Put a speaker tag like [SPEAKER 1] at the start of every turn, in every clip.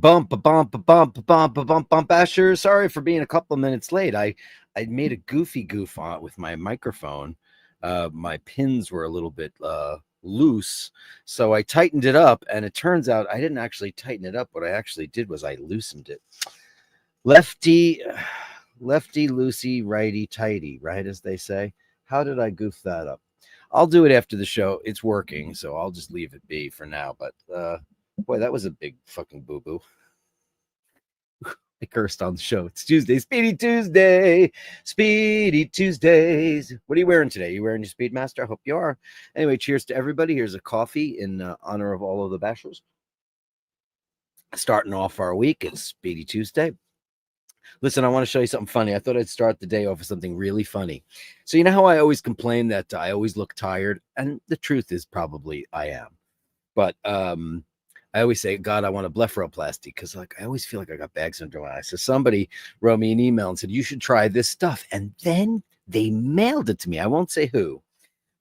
[SPEAKER 1] Bump, Basher. Sorry for being a couple of minutes late. I made a goofy goof on with my microphone. My pins were a little bit loose, so I tightened it up, and it turns out I didn't actually tighten it up. What I actually did was I loosened it. Lefty, loosey, righty, tighty, right, as they say. How did I goof that up? I'll do it after the show. It's working, so I'll just leave it be for now. But boy, that was a big fucking boo-boo. I cursed on the show. It's Tuesday, Speedy Tuesday, Speedy Tuesdays. What are you wearing today? You wearing your Speedmaster? I hope you are. Anyway, cheers to everybody. Here's a coffee in honor of all of the bashers. Starting off our week, it's Speedy Tuesday. Listen, I want to show you something funny. I thought I'd start the day off with something really funny. So you know how I always complain that I always look tired? And the truth is probably I am. But I always say, God, I want a blepharoplasty because like I always feel like I got bags under my eyes. So somebody wrote me an email and said, you should try this stuff. And then they mailed it to me. I won't say who,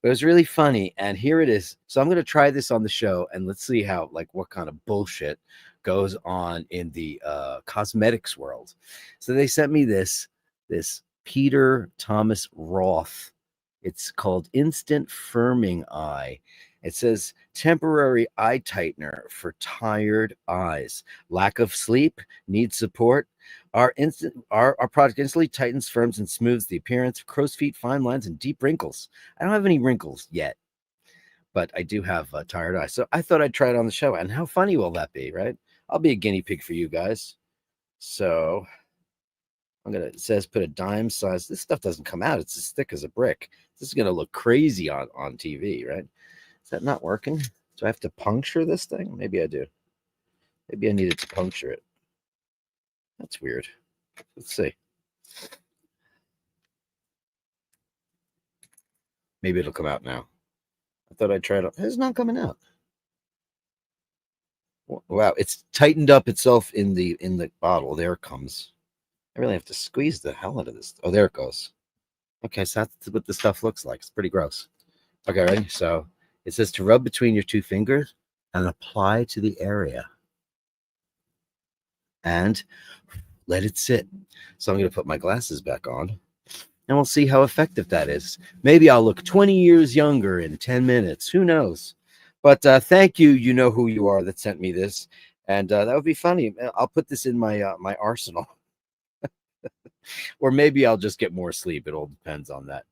[SPEAKER 1] but it was really funny. And here it is. So I'm going to try this on the show and let's see how, like, what kind of bullshit goes on in the cosmetics world. So they sent me this Peter Thomas Roth. It's called Instant Firming Eye. It says temporary eye tightener for tired eyes. Lack of sleep, need support. Our product instantly tightens, firms, and smooths the appearance of crow's feet, fine lines, and deep wrinkles. I don't have any wrinkles yet, but I do have tired eyes. So I thought I'd try it on the show. And how funny will that be, right? I'll be a guinea pig for you guys. So it says put a dime size. This stuff doesn't come out. It's as thick as a brick. This is going to look crazy on TV, right? Is that not working? Do I have to puncture this thing? Maybe I do. Maybe I needed to puncture it. That's weird. Let's see. Maybe it'll come out now. I thought I'd try it. It's not coming out. Wow, it's tightened up itself in the bottle. There it comes. I really have to squeeze the hell out of this. Oh, there it goes. Okay, so that's what the stuff looks like. It's pretty gross. Okay, ready? So it says to rub between your two fingers and apply to the area. And let it sit. So I'm going to put my glasses back on. And we'll see how effective that is. Maybe I'll look 20 years younger in 10 minutes. Who knows? But thank you. You know who you are that sent me this. And that would be funny. I'll put this in my my arsenal. Or maybe I'll just get more sleep. It all depends on that.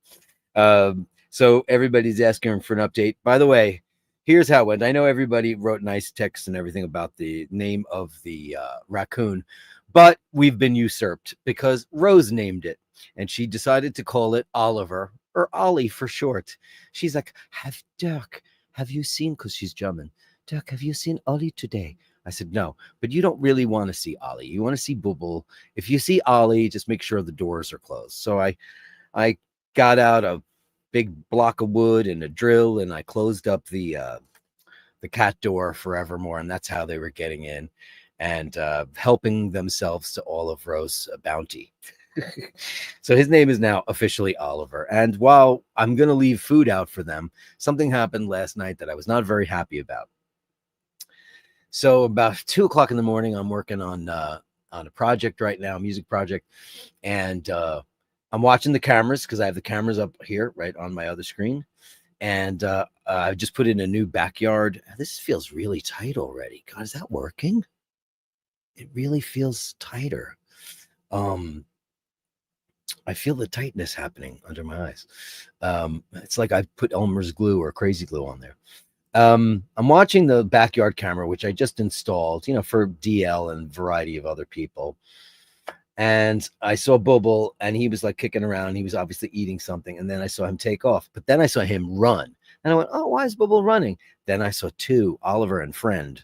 [SPEAKER 1] So everybody's asking for an update. By the way, here's how it went. I know everybody wrote nice texts and everything about the name of the raccoon, but we've been usurped because Rose named it. And she decided to call it Oliver, or Ollie for short. She's like, Dirk, have you seen, because she's German, Dirk, have you seen Ollie today? I said, no, but you don't really want to see Ollie. You want to see Bubble. If you see Ollie, just make sure the doors are closed. So I got out a big block of wood and a drill, and I closed up the cat door forevermore, and that's how they were getting in and helping themselves to all of Rose's bounty. So his name is now officially Oliver. And while I'm going to leave food out for them, something happened last night that I was not very happy about. So about 2 o'clock in the morning, I'm working on a project right now, a music project. And I'm watching the cameras because I have the cameras up here right on my other screen. And I just put in a new backyard. This feels really tight already. God, is that working? It really feels tighter. I feel the tightness happening under my eyes. It's like I put Elmer's glue or crazy glue on there. I'm watching the backyard camera, which I just installed, for DL and a variety of other people. And I saw Bubble, and he was like kicking around. He was obviously eating something. And then I saw him take off. But then I saw him run. And I went, oh, why is Bubble running? Then I saw two, Oliver and Friend,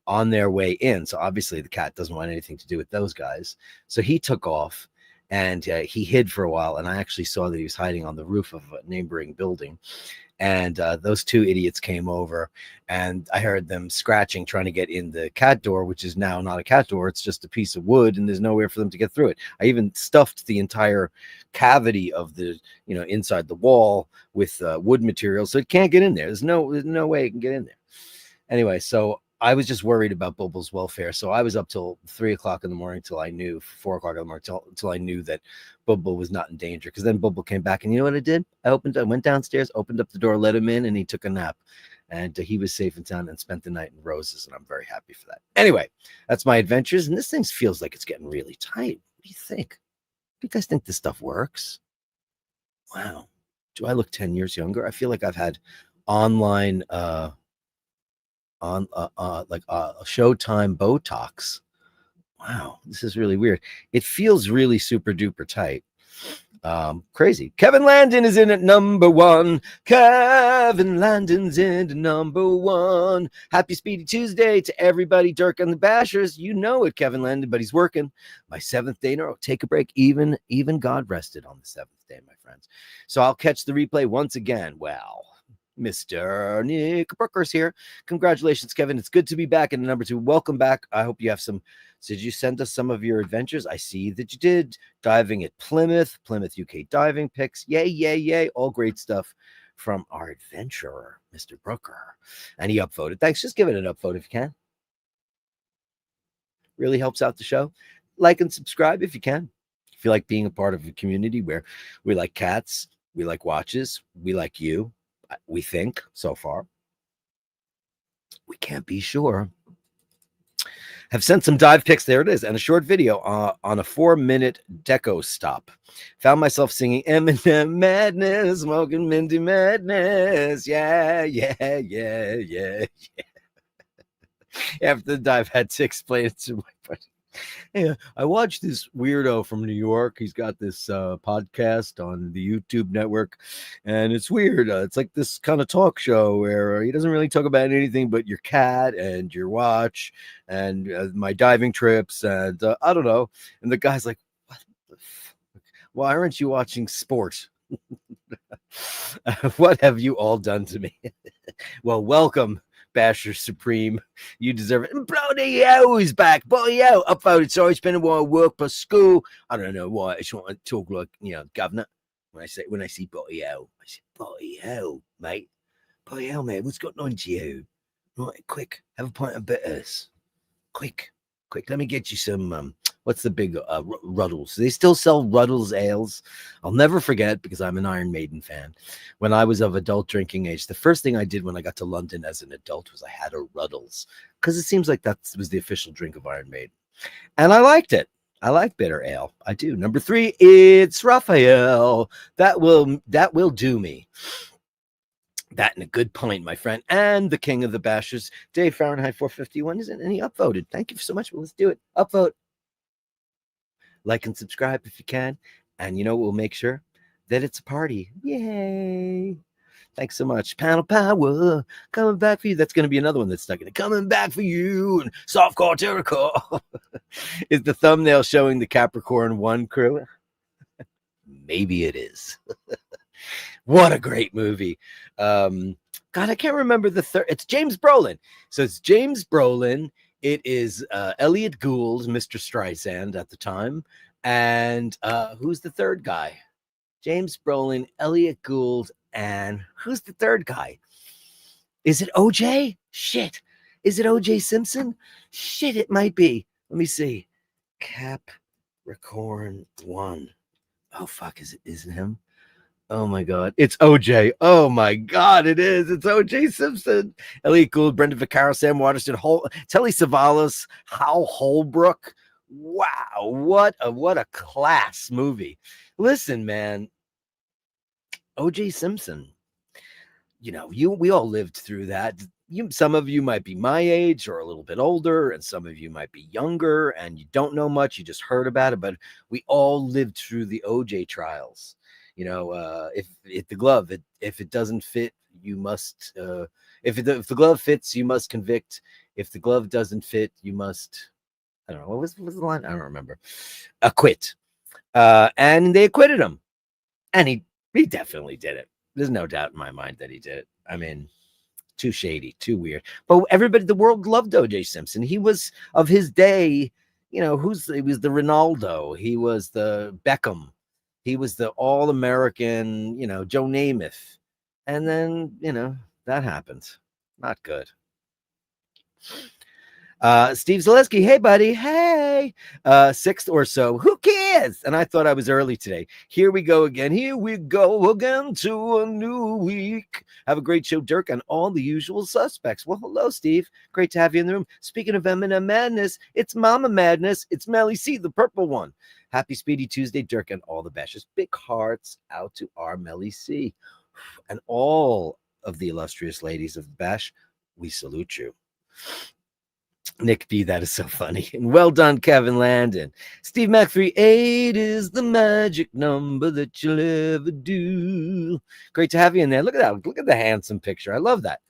[SPEAKER 1] on their way in. So obviously the cat doesn't want anything to do with those guys. So he took off. And he hid for a while, and I actually saw that he was hiding on the roof of a neighboring building. And those two idiots came over, and I heard them scratching, trying to get in the cat door, which is now not a cat door. It's just a piece of wood, and there's nowhere for them to get through it. I even stuffed the entire cavity of the, inside the wall with wood material, so it can't get in there. There's no way it can get in there. Anyway, so I was just worried about Bulbul's welfare. So I was up till 3 o'clock in the morning till I knew, 4 o'clock in the morning till I knew that Bulbul was not in danger. Because then Bulbul came back, and you know what I did? I went downstairs, opened up the door, let him in, and he took a nap. And he was safe and sound and spent the night in roses. And I'm very happy for that. Anyway, that's my adventures. And this thing feels like it's getting really tight. What do you think? Do you guys think this stuff works? Wow. Do I look 10 years younger? I feel like I've had online Showtime Botox. Wow, this is really weird. It feels really super duper tight. Crazy. Kevin Landon is in at number 1. Kevin Landon's in at number 1. Happy Speedy Tuesday to everybody. Dirk and the Bashers. You know it, Kevin Landon, but he's working. My 7th day in a row. Take a break. Even God rested on the 7th day, my friends. So I'll catch the replay once again. Well, Mr. Nick Brooker's here. Congratulations, Kevin. It's good to be back in number 2. Welcome back. I hope you have some. Did you send us some of your adventures? I see that you did. Diving at Plymouth UK diving pics. Yay, yay, yay. All great stuff from our adventurer, Mr. Brooker. And he upvoted. Thanks. Just give it an upvote if you can. Really helps out the show. Like and subscribe if you can. If you like being a part of a community where we like cats, we like watches, we like you. We think so far. We can't be sure. Have sent some dive pics. There it is. And a short video on a 4-minute deco stop. Found myself singing Eminem Madness, smoking Minty Madness. Yeah, yeah, yeah, yeah, yeah. After the dive, had to explain it to my buddy. Yeah, I watched this weirdo from New York. He's got this podcast on the YouTube network, and it's weird. It's like this kind of talk show where he doesn't really talk about anything but your cat and your watch and my diving trips, and I don't know. And the guy's like, "What the fuck? Why aren't you watching sport? What have you all done to me?" Well, welcome, Basher Supreme. You deserve it. Bloody hell, he's back. Bloody hell. Upvoted. Sorry, it's been a while. Work plus school. I don't know why. I just want to talk like, governor. When I see bloody hell, I say, bloody hell, mate. Bloody hell, mate. What's got on to you? Right, quick. Have a pint of bitters. Quick. Let me get you some, what's the big Ruddles? Do they still sell Ruddles ales? I'll never forget, because I'm an Iron Maiden fan. When I was of adult drinking age, the first thing I did when I got to London as an adult was I had a Ruddles, because it seems like that was the official drink of Iron Maiden. And I liked it. I like bitter ale. I do. Number 3, it's Raphael. That will do me. That and a good pint, my friend. And the king of the bashers, Dave Fahrenheit 451, isn't any upvoted. Thank you so much. Well, let's do it. Upvote. Like and subscribe if you can. And we'll make sure that it's a party. Yay. Thanks so much. Panel power. Coming back for you. That's going to be another one that's stuck in it. Coming back for you. And softcore terracore. Is the thumbnail showing the Capricorn 1 crew? Maybe it is. What a great movie. God, I can't remember the third. It's James Brolin. So it's James Brolin. It is Elliot Gould, Mr. Streisand at the time. And who's the third guy? James Brolin, Elliot Gould, and who's the third guy? Is it OJ? Shit. Is it OJ Simpson? Shit, it might be. Let me see. Capricorn 1. Oh, fuck. Is it him? Oh my God, it's OJ. Oh my God, it is. It's OJ Simpson. Elliot Gould, Brenda Vaccaro, Sam Waterston, Telly Savalas, Hal Holbrook. Wow, what a class movie. Listen, man, OJ Simpson. We all lived through that. Some of you might be my age or a little bit older, and some of you might be younger, and you don't know much. You just heard about it, but we all lived through the OJ trials. If the glove, if it doesn't fit, you must, if the glove fits, you must convict. If the glove doesn't fit, you must, I don't know. What was the line? I don't remember. Acquit. And they acquitted him. And he definitely did it. There's no doubt in my mind that he did it. I mean, too shady, too weird. But the world loved OJ Simpson. He was of his day, he was the Ronaldo. He was the Beckham. He was the all-American, Joe Namath. And then, that happened. Not good. Steve Zaleski, hey buddy, hey. Sixth or so, who cares? And I thought I was early today. Here we go again to a new week. Have a great show, Dirk, and all the usual suspects. Well, hello, Steve. Great to have you in the room. Speaking of Eminem Madness, it's Mama Madness. It's Melly C, the purple one. Happy Speedy Tuesday, Dirk, and all the bashers. Big hearts out to our Melly C. And all of the illustrious ladies of Bash, we salute you. Nick B, that is so funny. And well done, Kevin Landon. Steve Mac 38 is the magic number that you'll ever do. Great to have you in there. Look at that. Look at the handsome picture. I love that.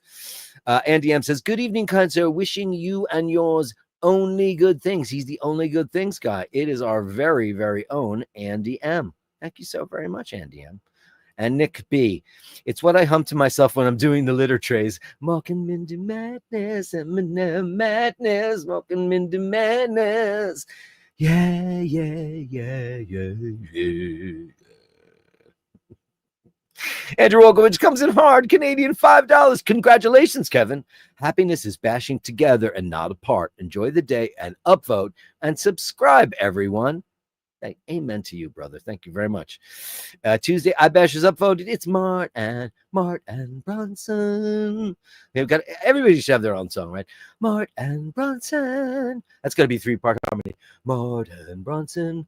[SPEAKER 1] Andy M says, good evening, kind sir. Wishing you and yours only good things. He's the only good things guy. It is our very, very own Andy M. Thank you so very much, Andy M. And Nick B, it's what I hum to myself when I'm doing the litter trays. Walking into madness, Eminem madness, walking into madness. Yeah, yeah, yeah, yeah, yeah. Andrew Olgovich comes in hard, Canadian $5. Congratulations, Kevin. Happiness is bashing together and not apart. Enjoy the day and upvote and subscribe, everyone. Hey, amen to you, brother. Thank you very much. Tuesday, I Bash is upvoted. It's Mart and Bronson. We've got everybody should have their own song, right? Mart and Bronson. That's gonna be 3-part harmony. Mart and Bronson.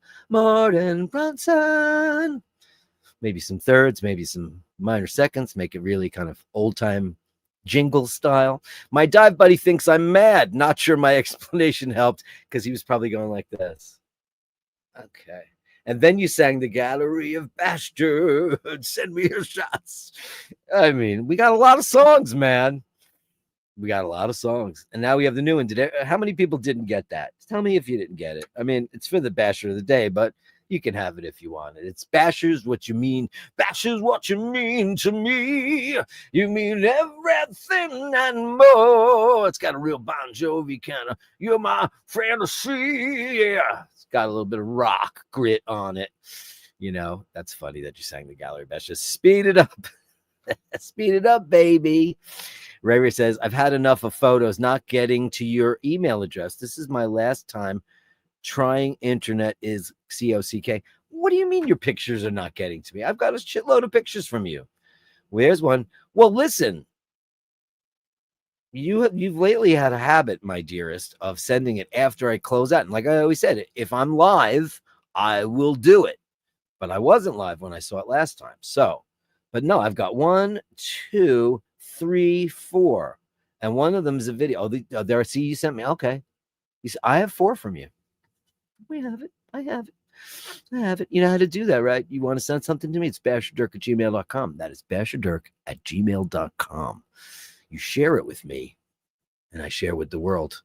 [SPEAKER 1] Maybe some thirds, maybe some minor seconds. Make it really kind of old time jingle style. My dive buddy thinks I'm mad. Not sure my explanation helped because he was probably going like this. Okay. And then you sang the Gallery of Bashtards. Send me your shots. I mean, we got a lot of songs, man. We got a lot of songs. And now we have the new one. How many people didn't get that? Tell me if you didn't get it. I mean, it's for the Basher of the day, but you can have it if you want it. It's Bashers what you mean. Bashers what you mean to me. You mean everything and more. It's got a real Bon Jovi kind of, you're my fantasy. Yeah. It's got a little bit of rock grit on it. You know, that's funny that you sang the Gallery Bashers. Speed it up. Speed it up, baby. Ray says, I've had enough of photos not getting to your email address. This is my last time trying internet is COCK. What do you mean your pictures are not getting to me? I've got a shitload of pictures from you. Where's one? Well, listen, you've lately had a habit, my dearest, of sending it after I close out. And like I always said, if I'm live, I will do it. But I wasn't live when I saw it last time. So, but no, I've got 1, 2, 3, 4. And one of them is a video. Oh, there, see, you sent me. Okay. I have 4 from you. We have it. I have it. I have it. You know how to do that, right? You want to send something to me? It's basherdirk@gmail.com. That is basherdirk@gmail.com. You share it with me, and I share with the world.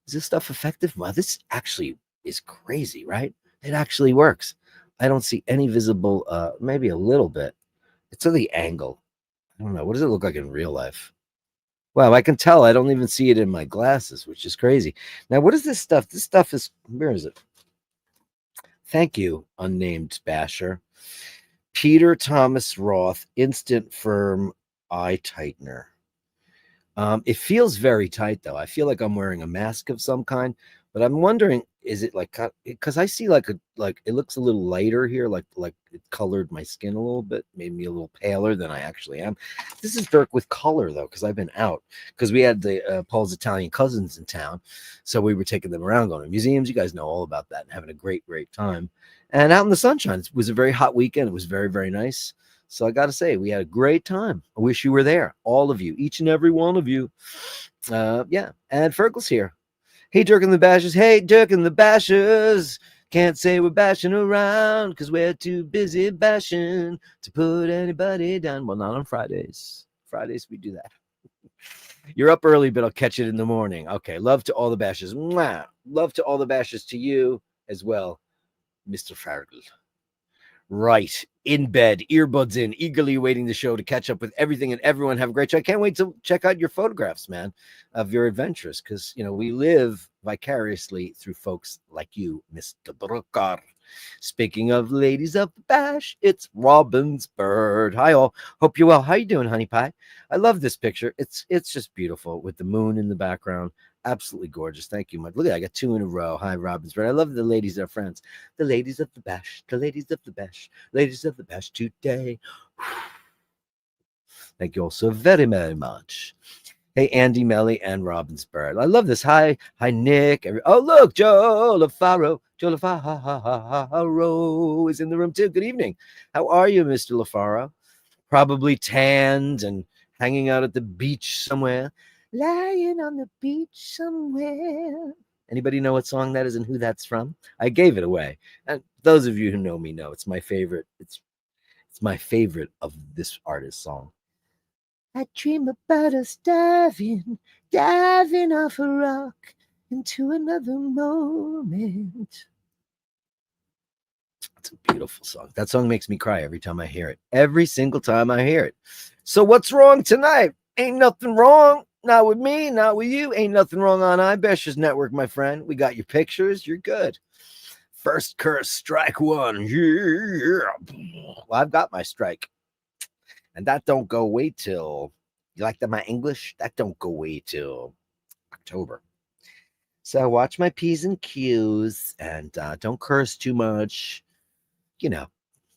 [SPEAKER 1] Is this stuff effective? Wow, this actually is crazy, right? It actually works. I don't see any visible, maybe a little bit. It's the angle. I don't know. What does it look like in real life? Wow, I can tell. I don't even see it in my glasses, which is crazy. Now, what is this stuff? This stuff is, where is it? Thank you, unnamed basher. Peter Thomas Roth Instant Firm Eye Tightener. It feels very tight, though. I feel like I'm wearing a mask of some kind, but I'm wondering, is it like, because I see like it looks a little lighter here, like it colored my skin a little bit, made me a little paler than I actually am. This is Dirk with color, though, because I've been out, because we had the Paul's Italian cousins in town, so we were taking them around, going to museums. You guys know all about that, and having a great time. And out in the sunshine, it was a very hot weekend. It was very, very nice. So I got to say, we had a great time. I wish you were there, all of you, each and every one of you. Yeah, and Fergal's here. Hey, Dirk and the Bashers. Hey, Dirk and the Bashers. Can't say we're bashing around because we're too busy bashing to put anybody down. Well, not on Fridays. Fridays, we do that. You're up early, but I'll catch it in the morning. Okay, love to all the Bashers. Mwah. Love to all the Bashers, to you as well, Mr. Fergal. Right, in bed, earbuds in, eagerly awaiting the show to catch up with everything and everyone. Have a great show. I can't wait to check out your photographs, man, of your adventures, because, you know, we live vicariously through folks like you, Mr. Drucker. Speaking of ladies of the bash, it's Robin's bird. Hi all. Hope you're well. How you doing, honey pie? I love this picture. It's just beautiful with the moon in the background. Absolutely gorgeous. Thank you much. Look at that. I got two in a row. Hi, Robin's bird. I love the ladies that are friends. The ladies of the bash. The ladies of the bash. Ladies of the bash today. Thank you all so very, very much. Hey, Andy Melly and Robin's bird. I love this. Hi, Nick. Oh, look, Joe LaFaro. Joe LaFaro is in the room too. Good evening. How are you, Mr. LaFaro? Probably tanned and hanging out at the beach somewhere. Lying on the beach somewhere. Anybody know what song that is and who that's from? I gave it away. And those of you who know me know it's my favorite. It's my favorite of this artist's song. I dream about us diving off a rock into another moment. It's a beautiful song. That song makes me cry every time I hear it. Every single time I hear it. So what's wrong tonight? Ain't nothing wrong. Not with me, not with you. Ain't nothing wrong on iBashers Network, my friend. We got your pictures. You're good. First curse, strike one. Yeah. Well, I've got my strike. And that don't go away till, you like that, my English? That don't go away till October. So watch my P's and Q's and don't curse too much. You know,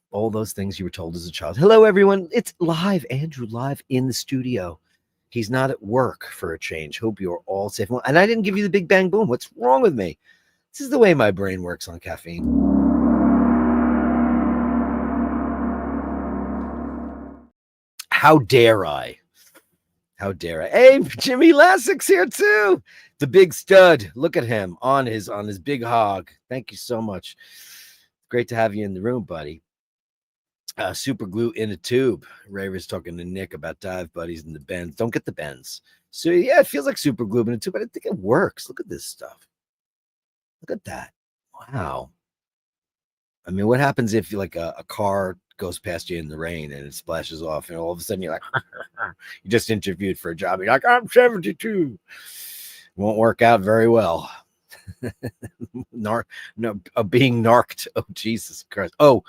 [SPEAKER 1] all those things you were told as a child. Hello, everyone. It's live. Andrew live in the studio. He's not at work for a change. Hope you're all safe. And I didn't give you the big bang boom. What's wrong with me? This is the way my brain works on caffeine. How dare I? How dare I? Hey, Jimmy Lassik's here too. The big stud. Look at him on his big hog. Thank you so much. Great to have you in the room, buddy. Super glue in a tube. Ray was talking to Nick about dive buddies and the bends. Don't get the bends. So yeah, it feels like super glue in a tube, but I think it works. Look at this stuff. Look at that. Wow. I mean, what happens if like a car goes past you in the rain and it splashes off, and all of a sudden you're like, you just interviewed for a job. You're like, I'm 72. Won't work out very well. Being narked. Oh, Jesus Christ. Oh,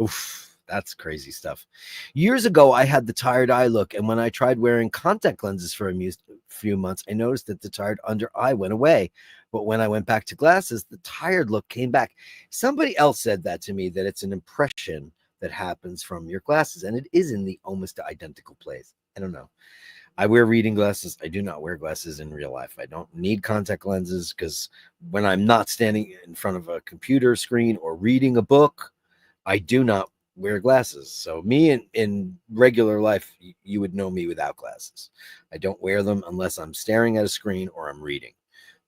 [SPEAKER 1] oof, that's crazy stuff. Years ago, I had the tired eye look, and when I tried wearing contact lenses for a few months, I noticed that the tired under eye went away. But when I went back to glasses, the tired look came back. Somebody else said that to me, that it's an impression that happens from your glasses, and it is in the almost identical place. I don't know. I wear reading glasses. I do not wear glasses in real life. I don't need contact lenses because when I'm not standing in front of a computer screen or reading a book, I do not wear glasses. So me in regular life, you would know me without glasses. I don't wear them unless I'm staring at a screen or I'm reading.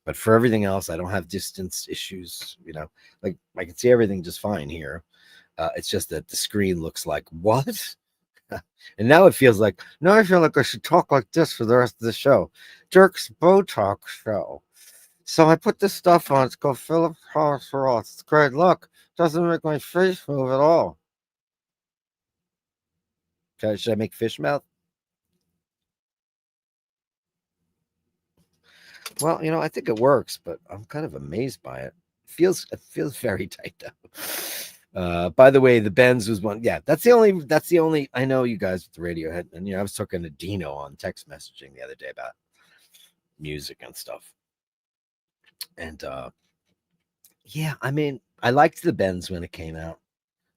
[SPEAKER 1] But for everything else, I don't have distance issues. You know, like I can see everything just fine here. It's just that the screen looks like, what? And now it feels like, no, I feel like I should talk like this for the rest of the show. Dirk's Botox show. So I put this stuff on. It's called Philip Ross. It's great. Look, doesn't make my face move at all. Okay, should I make fish mouth? Well, you know, I think it works, but I'm kind of amazed by it. It feels very tight though. By the way, the Benz was one. Yeah, that's the only I know you guys with the Radiohead. And you know, I was talking to Dino on text messaging the other day about music and stuff. And yeah, I mean, I liked the Benz when it came out.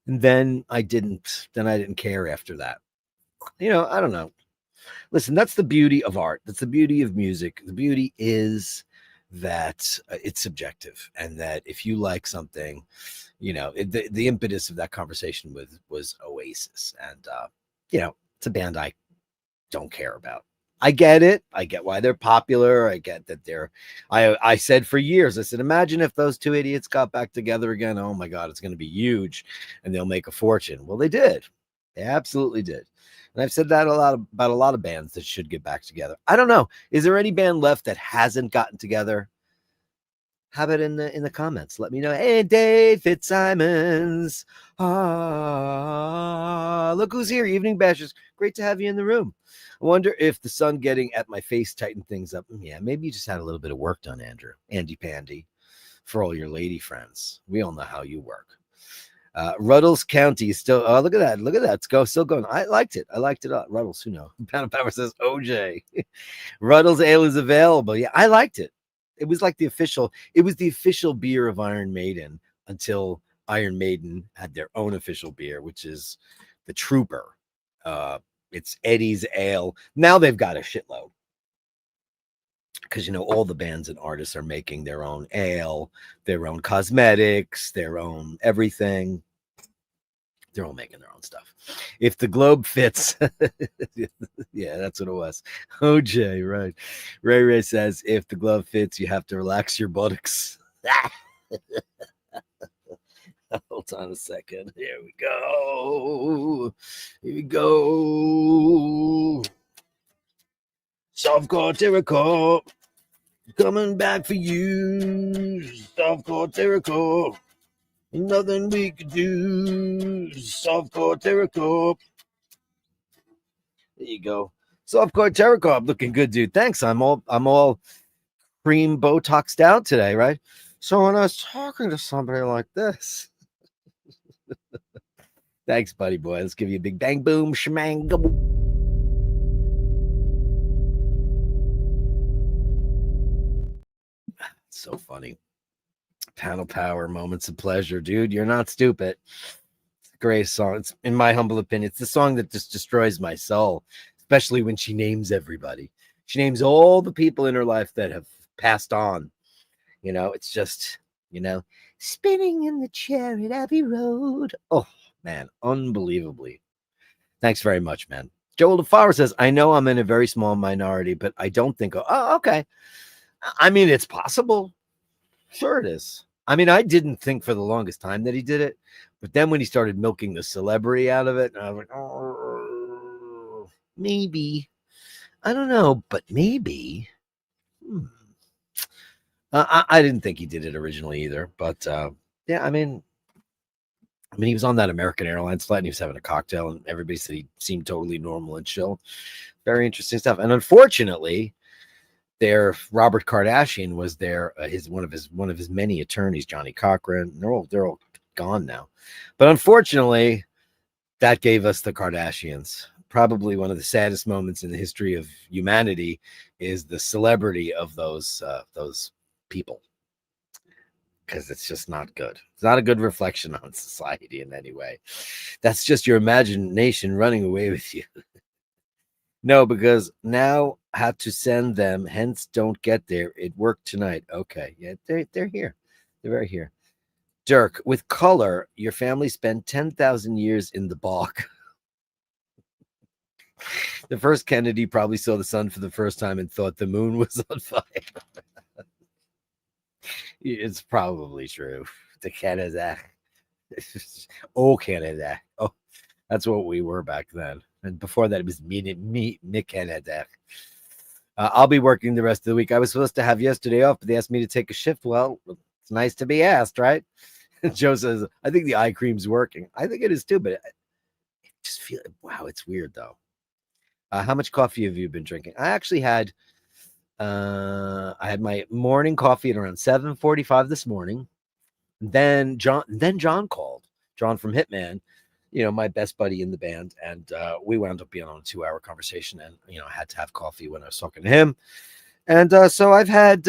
[SPEAKER 1] And then I didn't care after that. You know, I don't know. Listen, that's the beauty of art. That's the beauty of music. The beauty is that it's subjective, and that if you like something, you know, the impetus of that conversation was Oasis, and you know, it's a band I don't care about. I get it. I get why they're popular. I get that I said for years, I said, imagine if those two idiots got back together again. Oh my God, it's going to be huge and they'll make a fortune. Well, they did. They absolutely did. And I've said that about a lot of bands that should get back together. I don't know. Is there any band left that hasn't gotten together? How about in the comments? Let me know. Hey, Dave Fitzsimons. Look who's here. Evening Bashers. Great to have you in the room. I wonder if the sun getting at my face tightened things up. Yeah, maybe you just had a little bit of work done, Andrew. Andy Pandy. For all your lady friends. We all know how you work. Ruddles County is still. Oh, look at that! Look at that! It's still going. I liked it. I liked it. Ruddles, who knows? Pound of Power says OJ. Ruddles Ale is available. Yeah, I liked it. It was like the official. It was the official beer of Iron Maiden until Iron Maiden had their own official beer, which is the Trooper. It's Eddie's Ale. Now they've got a shitload because all the bands and artists are making their own ale, their own cosmetics, their own everything. They're all making their own stuff. If the globe fits, yeah, that's what it was. OJ, right? Ray says, if the glove fits, you have to relax your buttocks. Hold on a second. Here we go. Here we go. Softcore Terricore. Coming back for you. Softcore Terricore. Nothing we could do. Softcore Terricore. There you go. Softcore Terricore. Looking good, dude. Thanks. I'm all cream Botoxed out today, right? So when I was talking to somebody like this. Thanks, buddy boy. Let's give you a big bang, boom, shemang, go. So funny. Panel Power, Moments of Pleasure. Dude, you're not stupid. It's a great song. It's, in my humble opinion, it's the song that just destroys my soul, especially when she names everybody. She names all the people in her life that have passed on. It's just, spinning in the chair at Abbey Road. Oh, man, unbelievably. Thanks very much, man. Joel DeFauwer says, I know I'm in a very small minority, but I don't think, oh, okay. I mean, it's possible. Sure it is. I mean, I didn't think for the longest time that he did it, but then when he started milking the celebrity out of it, I was like, oh, maybe. I don't know, but maybe. I didn't think he did it originally either, but yeah, I mean, he was on that American Airlines flight and he was having a cocktail and everybody said he seemed totally normal and chill. Very interesting stuff. And unfortunately, Robert Kardashian was there. One of his many attorneys, Johnny Cochran. They're all gone now. But unfortunately, that gave us the Kardashians. Probably one of the saddest moments in the history of humanity is the celebrity of those people, because it's just not good. It's not a good reflection on society in any way. That's just your imagination running away with you. No, because now had to send them, hence don't get there. It worked tonight. Okay, yeah, they're here. They're right here. Dirk, with color, your family spent 10,000 years in the bog. The first Kennedy probably saw the sun for the first time and thought the moon was on fire. It's probably true. The Canada. Oh, Canada. Oh, that's what we were back then. And before that, it was me, Canada. I'll be working the rest of the week. I was supposed to have yesterday off, but they asked me to take a shift. Well, it's nice to be asked, right? Joe says, I think the eye cream's working. I think it is too, but I just feel, wow, it's weird though. How much coffee have you been drinking? I actually had my morning coffee at around 7:45 this morning. Then John called. John from Hitman, my best buddy in the band, and we wound up being on a 2-hour conversation. And I had to have coffee when I was talking to him. And so I've had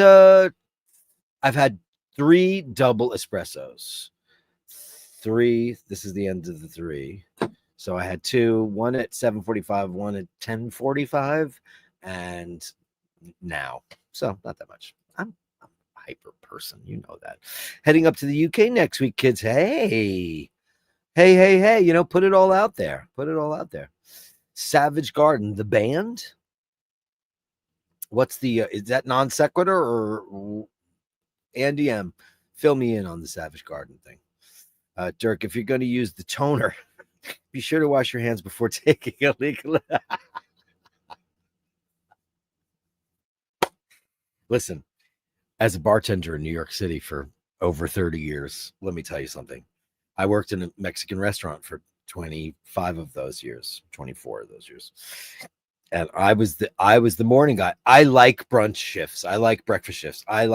[SPEAKER 1] 3 double espressos. 3. This is the end of the 3. So I had 2, one at 7:45, one at 10:45, and now. So not that much. I'm a hyper person, that. Heading up to the UK next week, kids. Hey, put it all out there. Put it all out there. Savage Garden, the band. What's the is that non sequitur or Andy M? Fill me in on the Savage Garden thing. Dirk, if you're going to use the toner, be sure to wash your hands before taking a legal. Listen, as a bartender in New York City for over 30 years, let me tell you something. I worked in a Mexican restaurant for 25 of those years, 24 of those years. And I was the morning guy. I like brunch shifts. I like breakfast shifts. I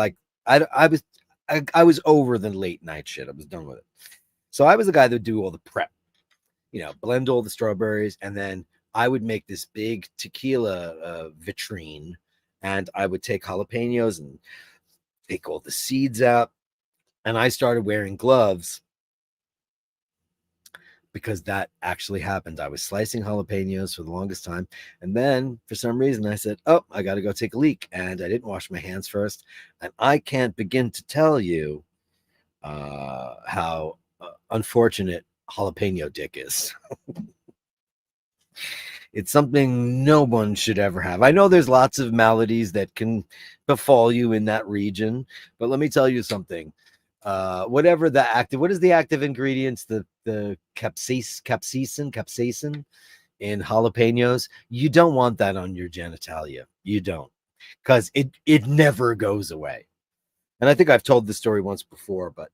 [SPEAKER 1] was over the late night shit. I was done with it. So I was the guy that would do all the prep, blend all the strawberries, and then I would make this big tequila vitrine, and I would take jalapenos and take all the seeds out. And I started wearing gloves because that actually happened. I was slicing jalapenos for the longest time. And then for some reason I said, oh, I got to go take a leak. And I didn't wash my hands first. And I can't begin to tell you how unfortunate jalapeno dick is. It's something no one should ever have. I know there's lots of maladies that can befall you in that region, but let me tell you something. What is the active ingredients? The capsaicin in jalapenos. You don't want that on your genitalia. You don't, because it never goes away. And I think I've told this story once before, but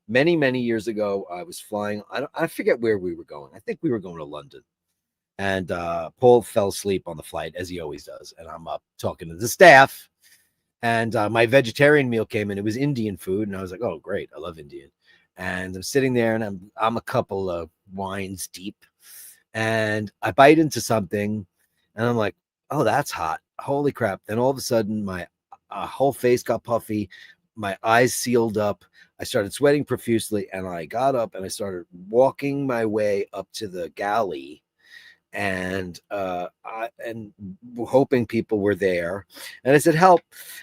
[SPEAKER 1] many years ago, I was flying. I forget where we were going. I think we were going to London. And Paul fell asleep on the flight, as he always does. And I'm up talking to the staff. And my vegetarian meal came in. It was Indian food. And I was like, oh, great. I love Indian. And I'm sitting there, and I'm a couple of wines deep. And I bite into something. And I'm like, oh, that's hot. Holy crap. Then all of a sudden, my whole face got puffy. My eyes sealed up. I started sweating profusely. And I got up and I started walking my way up to the galley. And hoping people were there. And I said, help,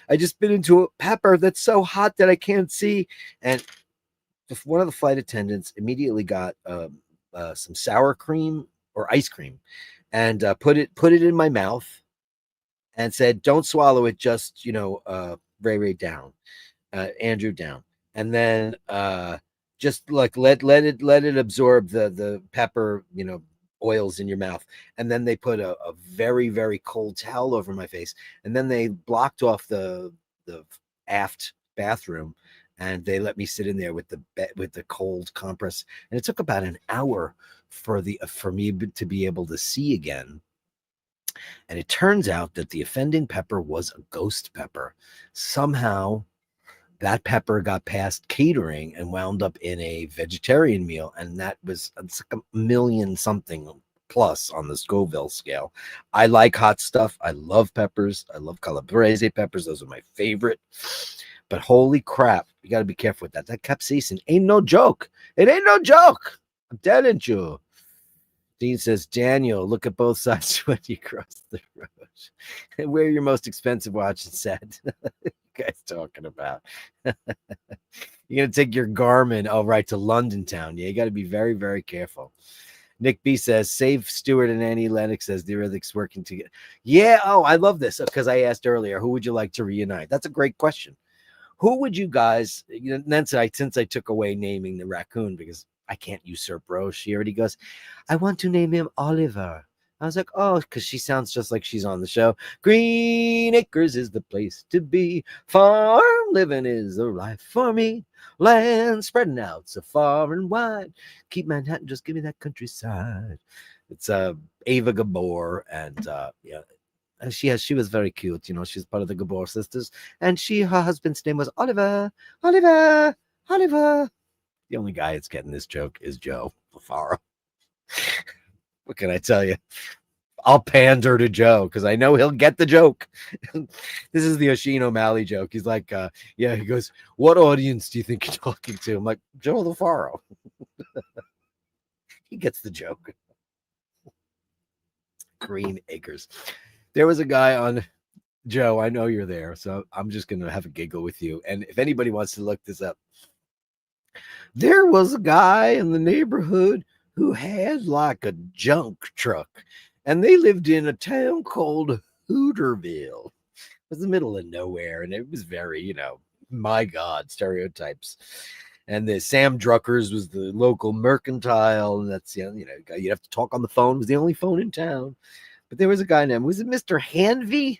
[SPEAKER 1] I just bit into a pepper that's so hot that I can't see. And one of the flight attendants immediately got some sour cream or ice cream and put it in my mouth and said, don't swallow it, just Ray down, Andrew down. And then just like let it absorb the pepper, oils in your mouth. And then they put a very, very cold towel over my face. And then they blocked off the aft bathroom, and they let me sit in there with the cold compress. And it took about an hour for me to be able to see again. And it turns out that the offending pepper was a ghost pepper. Somehow that pepper got past catering and wound up in a vegetarian meal. And it's like a million something plus on the Scoville scale. I like hot stuff. I love peppers. I love calabrese peppers. Those are my favorite. But holy crap, you got to be careful with that. That capsaicin ain't no joke. It ain't no joke. I'm telling you. Dean says, Daniel, look at both sides when you cross the road. Wear your most expensive watch and set. Guys talking about? You're gonna take your Garmin right to London town. Yeah, you got to be very, very careful. Nick B says, save Stewart and Annie. Lennox says they're working together. Yeah. Oh, I love this because I asked earlier, who would you like to reunite? That's a great question. Who would you guys? Since I took away naming the raccoon because I can't usurp Rose. She already goes, I want to name him Oliver. I was like, oh, because she sounds just like she's on the show. Green Acres is the place to be. Farm living is the life for me. Land spreading out so far and wide. Keep Manhattan, just give me that countryside. It's Ava Gabor, and she was very cute. She's part of the Gabor sisters, and her husband's name was Oliver. Oliver. The only guy that's getting this joke is Joe LaFaro. What can I tell you? I'll pander to Joe because I know he'll get the joke. This is the Oisin O'Malley joke. He's like, he goes, what audience do you think you're talking to? I'm like, Joe LaFaro. He gets the joke. Green Acres. There was a guy on, Joe, I know you're there, so I'm just going to have a giggle with you. And if anybody wants to look this up, there was a guy in the neighborhood who had like a junk truck, and they lived in a town called Hooterville. It was the middle of nowhere, and it was very, my God, stereotypes. And the Sam Drucker's was the local mercantile, and that's, you'd have to talk on the phone. It was the only phone in town. But there was a guy named, was it Mr. Hanvey,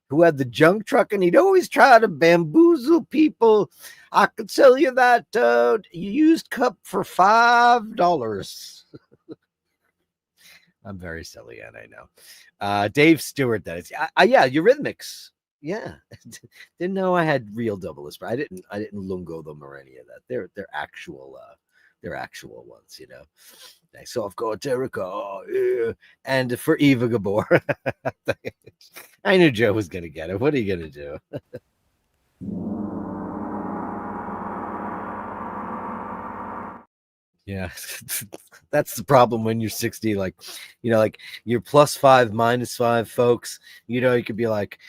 [SPEAKER 1] who had the junk truck, and he'd always try to bamboozle people. I could sell you that used cup for $5. I'm very silly, and I know. Dave Stewart, that is. Yeah, Eurythmics. Yeah, didn't know I had real double espresso. I didn't lungo them or any of that. They're actual They're actual ones, you know. Like soft core Jericho, yeah. And for Eva Gabor. I knew Joe was gonna get it. What are you gonna do? Yeah, that's the problem when you're 60. Like, you know, like you're +5, -5, folks. You know, you could be like,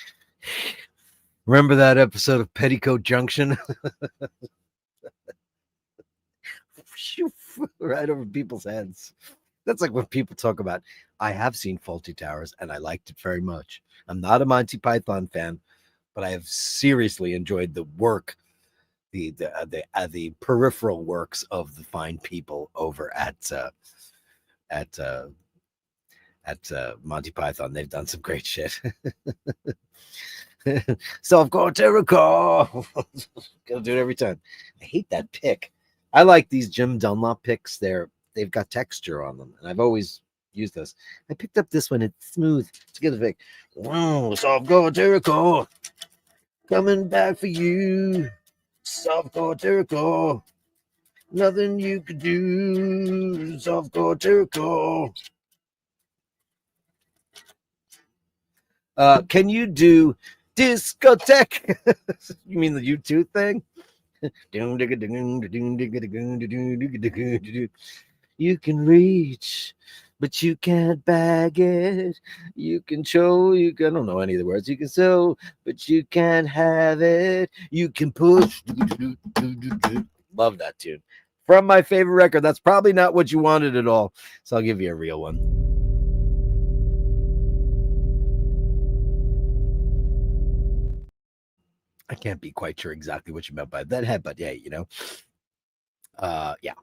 [SPEAKER 1] remember that episode of Petticoat Junction? Right over people's heads. That's like when people talk about, I have seen Faulty Towers and I liked it very much. I'm not a Monty Python fan, but I have seriously enjoyed the work, the peripheral works of the fine people over at uh, Monty Python. They've done some great shit. Self core Jericho. Gonna do it every time. I hate that pick. I like these Jim Dunlop picks. They've got texture on them, and I've always used this. I picked up this one. It's smooth. It's good. Pick. Wow, Self core Jericho, coming back for you. Self core Jericho. Nothing you could do. Self core Jericho. Can you do discotheque? You mean the U2 thing? You can reach, but you can't bag it. You can show, I don't know any of the words. You can sew, but you can't have it. You can push. Love that tune. From my favorite record. That's probably not what you wanted at all. So I'll give you a real one. I can't be quite sure exactly what you meant by that, but yeah, you know. Yeah.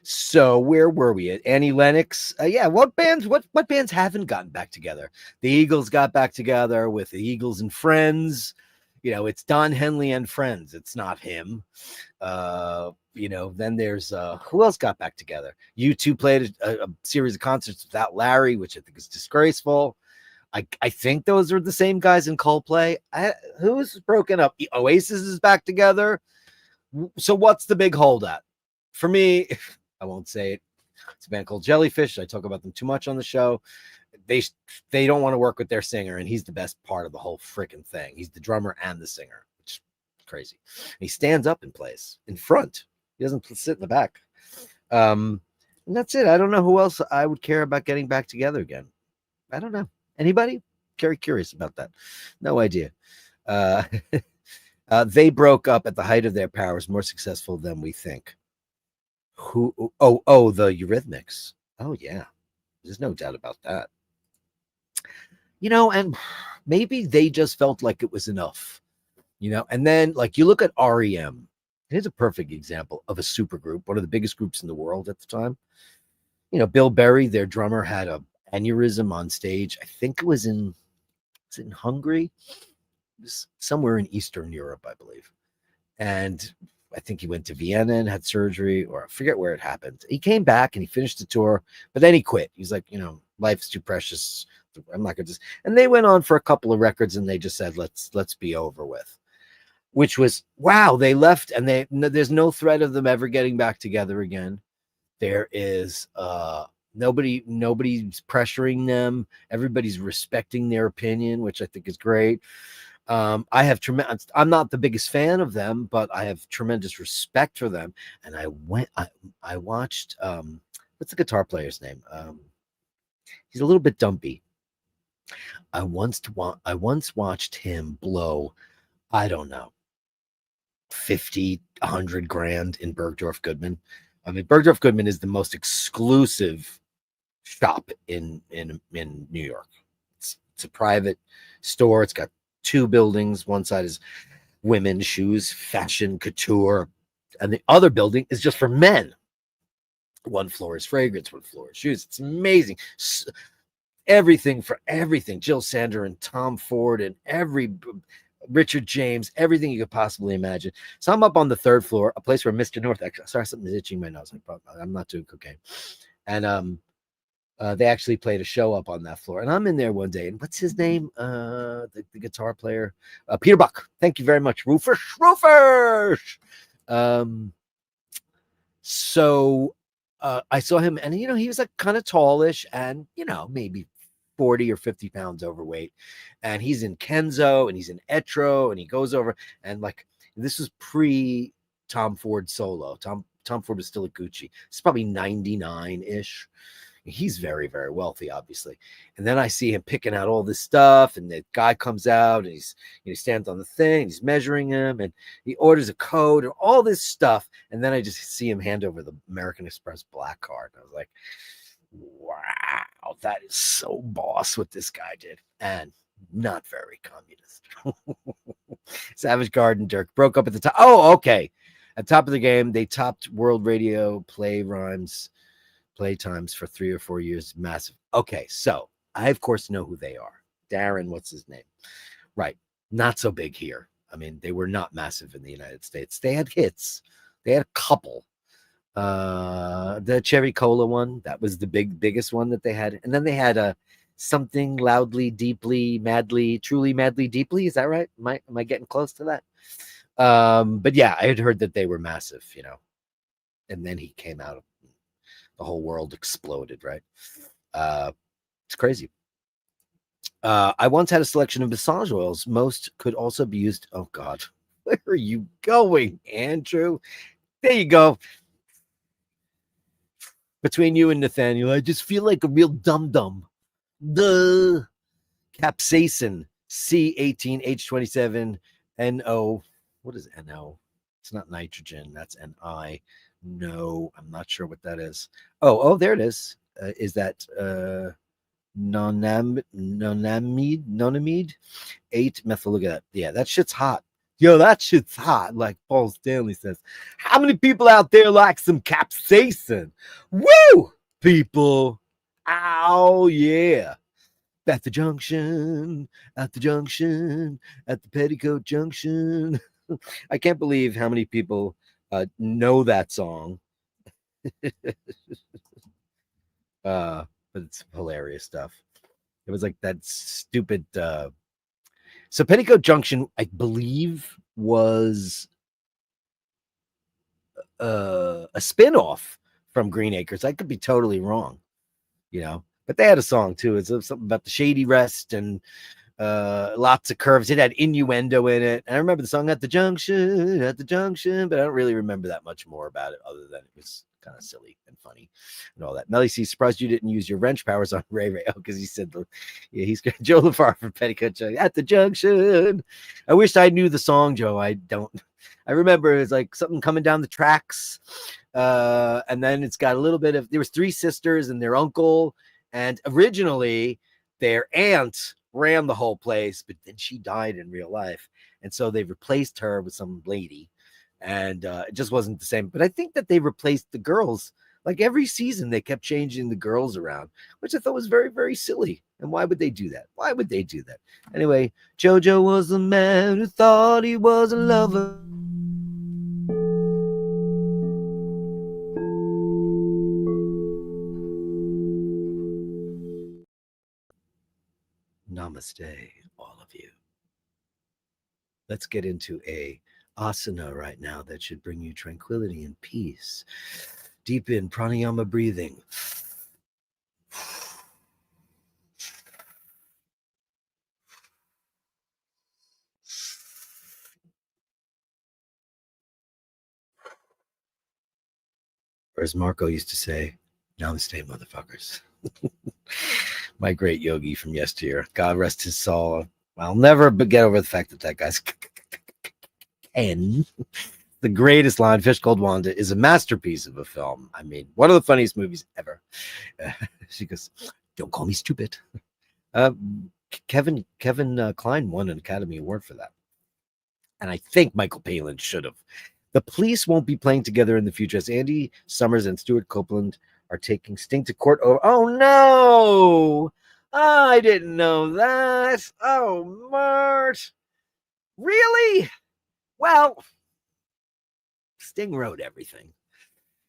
[SPEAKER 1] So where were we at? Annie Lennox? Yeah. What bands haven't gotten back together? The Eagles got back together with the Eagles and Friends. You know, it's Don Henley and Friends. It's not him. You know, then there's who else got back together? U2 played a series of concerts without Larry, which I think is disgraceful. I think those are the same guys in Coldplay. Who's broken up? Oasis is back together. So what's the big holdout? For me, I won't say it. It's a band called Jellyfish. I talk about them too much on the show. They don't want to work with their singer, and he's the best part of the whole freaking thing. He's the drummer and the singer, which is crazy. He stands up and plays in front. He doesn't sit in the back. And that's it. I don't know who else I would care about getting back together again. I don't know. Anybody? Very curious about that. No idea. They broke up at the height of their powers, more successful than we think. Who? Oh, the Eurythmics. Oh, yeah. There's no doubt about that. You know, and maybe they just felt like it was enough, you know, and then like you look at REM. Here's a perfect example of a super group, one of the biggest groups in the world at the time. You know, Bill Berry, their drummer, had a aneurysm on stage. I think it was in Hungary, somewhere in Eastern Europe, I believe. And I think he went to Vienna and had surgery, or I forget where it happened. He came back and he finished the tour, but then he quit. He's like, you know, life's too precious. I'm not gonna just. And they went on for a couple of records, and they just said, let's be over with. Which was wow. They left, and there's no threat of them ever getting back together again. There is nobody's pressuring them. Everybody's respecting their opinion, which I think is great. I have tremendous. I'm not the biggest fan of them, but I have tremendous respect for them. And I watched. What's the guitar player's name? He's a little bit dumpy. I once watched him blow, I don't know, 50, 100 grand in Bergdorf Goodman. I mean, Bergdorf Goodman is the most exclusive shop in New York. It's a private store. It's got two buildings. One side is women's shoes, fashion, couture, and the other building is just for men. One floor is fragrance, one floor is shoes. It's amazing. Everything for everything. Jill Sander and Tom Ford and Richard James, everything you could possibly imagine. So I'm up on the third floor, a place where Mr. North, actually, sorry, something's itching my nose. I'm not doing cocaine. And they actually played a show up on that floor. And I'm in there one day, and what's his name? The guitar player, Peter Buck. Thank you very much, Rufus. So I saw him, and he was like kind of tallish, and maybe 40 or 50 pounds overweight. And he's in Kenzo, and he's in Etro, and he goes over, and like this was pre Tom Ford solo. Tom Ford was still at Gucci. It's probably 99-ish. He's very, very wealthy, obviously. And then I see him picking out all this stuff, and the guy comes out, and he stands on the thing, he's measuring him, and he orders a code and all this stuff. And then I just see him hand over the American Express black card. And I was like, wow, that is so boss what this guy did. And not very communist. Savage Garden Dirk broke up at the top. Oh, okay. At the top of the game, they topped world radio playtimes for 3 or 4 years. Massive. Okay, so I of course know who they are. Darren, what's his name? Right. Not so big here. I mean, they were not massive in the United States. They had hits. They had a couple. The Cherry Cola one, that was the biggest one that they had. And then they had a something loudly, deeply, madly, truly, madly, deeply. Is that right? Am I getting close to that? But yeah, I had heard that they were massive, and then he came out, the whole world exploded, right? It's crazy. I once had a selection of massage oils. Most could also be used. Oh God, where are you going, Andrew? There you go. Between you and Nathaniel, I just feel like a real dum-dum. The capsaicin, C18H27, NO. What is NO? It's not nitrogen. That's NI. No, I'm not sure what that is. Oh, there it is. Is that nonamide? 8-methyl. Look at that. Yeah, that shit's hot. Yo, that shit's hot, like Paul Stanley says. How many people out there like some capsaicin? Woo! People. Oh, yeah. At the junction, at the petticoat junction. I can't believe how many people know that song. But it's hilarious stuff. It was like that stupid. So Petticoat Junction, I believe, was a spinoff from Green Acres. I could be totally wrong, but they had a song too. It's something about the shady rest and lots of curves. It had innuendo in it. And I remember the song at the junction, but I don't really remember that much more about it other than it was kind of silly and funny and all that. Melly C, surprised you didn't use your wrench powers on Ray Ray. Oh, because he said, yeah, he's Joe LaFar from Petticoat Junction. At the junction. I wish I knew the song, Joe. I don't. I remember it's like something coming down the tracks. And then it's got a little bit of, there was 3 sisters and their uncle. And originally their aunt ran the whole place, but then she died in real life. And so they replaced her with some lady. And it just wasn't the same. But I think that they replaced the girls. Like every season, they kept changing the girls around, which I thought was very, very silly. And why would they do that? Why would they do that? Anyway, JoJo was a man who thought he was a lover. Namaste, all of you. Let's get into a asana right now that should bring you tranquility and peace. Deep in pranayama breathing. Or as Marco used to say, namaste, motherfuckers. My great yogi from yesteryear. God rest his soul. I'll never get over the fact that guy's Ken. The greatest line, Fish Called Wanda, is a masterpiece of a film. I mean, one of the funniest movies ever. She goes, don't call me stupid. Kevin Kline won an Academy Award for that. And I think Michael Palin should have. The Police won't be playing together in the future as Andy Summers and Stuart Copeland are taking Sting to court over. Oh, no. I didn't know that. Oh, Mart. Really? Well, Sting wrote everything.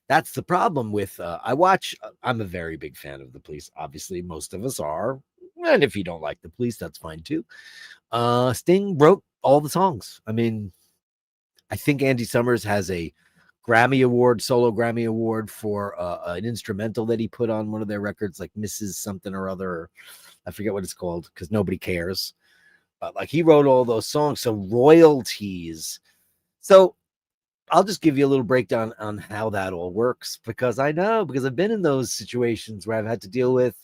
[SPEAKER 1] That's the problem with, I'm a very big fan of the Police. Obviously, most of us are. And if you don't like the Police, that's fine too. Sting wrote all the songs. I mean, I think Andy Summers has a Grammy Award, solo Grammy Award for an instrumental that he put on one of their records, like Mrs. Something or Other. I forget what it's called because nobody cares. But like he wrote all those songs, so royalties. So I'll just give you a little breakdown on how that all works because I know, because I've been in those situations where I've had to deal with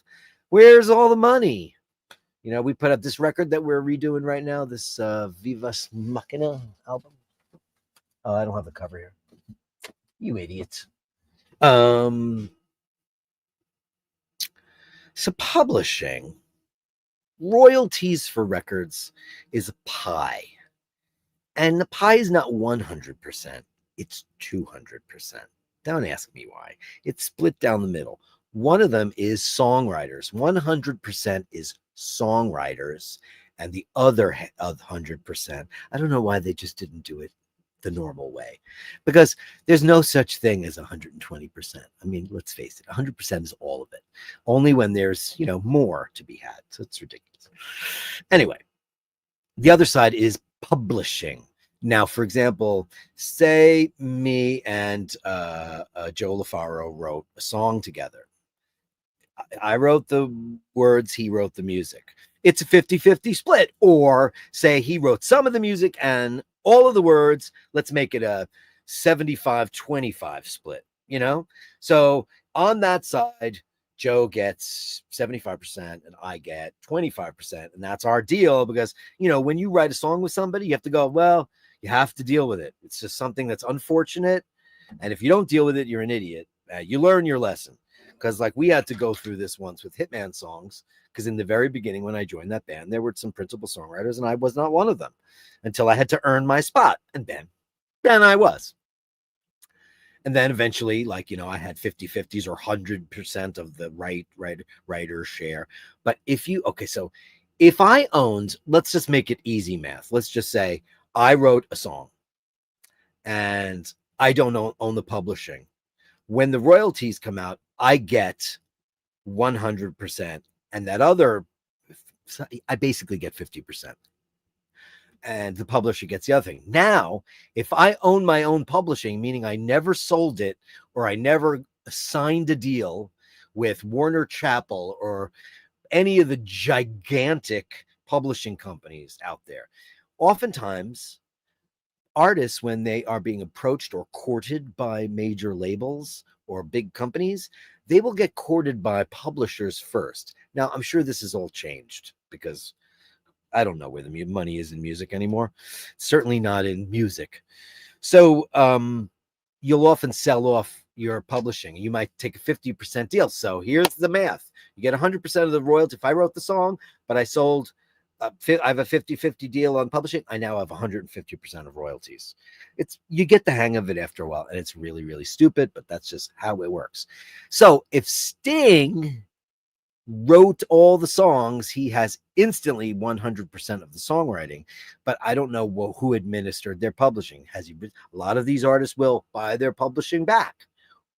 [SPEAKER 1] where's all the money? You know, we put up this record that we're redoing right now, this Vivas Machina album. Oh, I don't have the cover here. You idiot. So publishing, royalties for records is a pie. And the pie is not 100%, it's 200%. Don't ask me why. It's split down the middle. One of them is songwriters. 100% is songwriters. And the other 100%, I don't know why they just didn't do it the normal way. Because there's no such thing as 120%. I mean, let's face it, 100% is all of it. Only when there's, more to be had. So it's ridiculous. Anyway, the other side is publishing. Now, for example, say me and Joe LaFaro wrote a song together. I wrote the words, he wrote the music. It's a 50-50 split. Or say he wrote some of the music and all of the words. Let's make it a 75-25 split, So on that side, Joe gets 75% and I get 25%. And that's our deal because, when you write a song with somebody, you have to go, well, you have to deal with it. It's just something that's unfortunate. And if you don't deal with it, you're an idiot. You learn your lesson. Because like we had to go through this once with Hitman songs. Because in the very beginning, when I joined that band, there were some principal songwriters and I was not one of them until I had to earn my spot. And then I was. And then eventually, I had 50-50s or 100% of the writer share. But if I owned, let's just make it easy math. Let's just say I wrote a song and I don't own the publishing. When the royalties come out, I get 100%. And that other, I basically get 50%. And the publisher gets the other thing. Now, if I own my own publishing, meaning I never sold it or I never signed a deal with Warner Chappell or any of the gigantic publishing companies out there, oftentimes artists, when they are being approached or courted by major labels or big companies, they will get courted by publishers first. Now, I'm sure this has all changed because I don't know where the money is in music anymore. Certainly not in music. So you'll often sell off your publishing. You might take a 50% deal. So here's the math. You get 100% of the royalty. If I wrote the song, but I sold, I have a 50-50 deal on publishing, I now have 150% of royalties. You get the hang of it after a while, and it's really, really stupid, but that's just how it works. So if Sting wrote all the songs, he has instantly 100% of the songwriting, but I don't know who administered their publishing. A lot of these artists will buy their publishing back,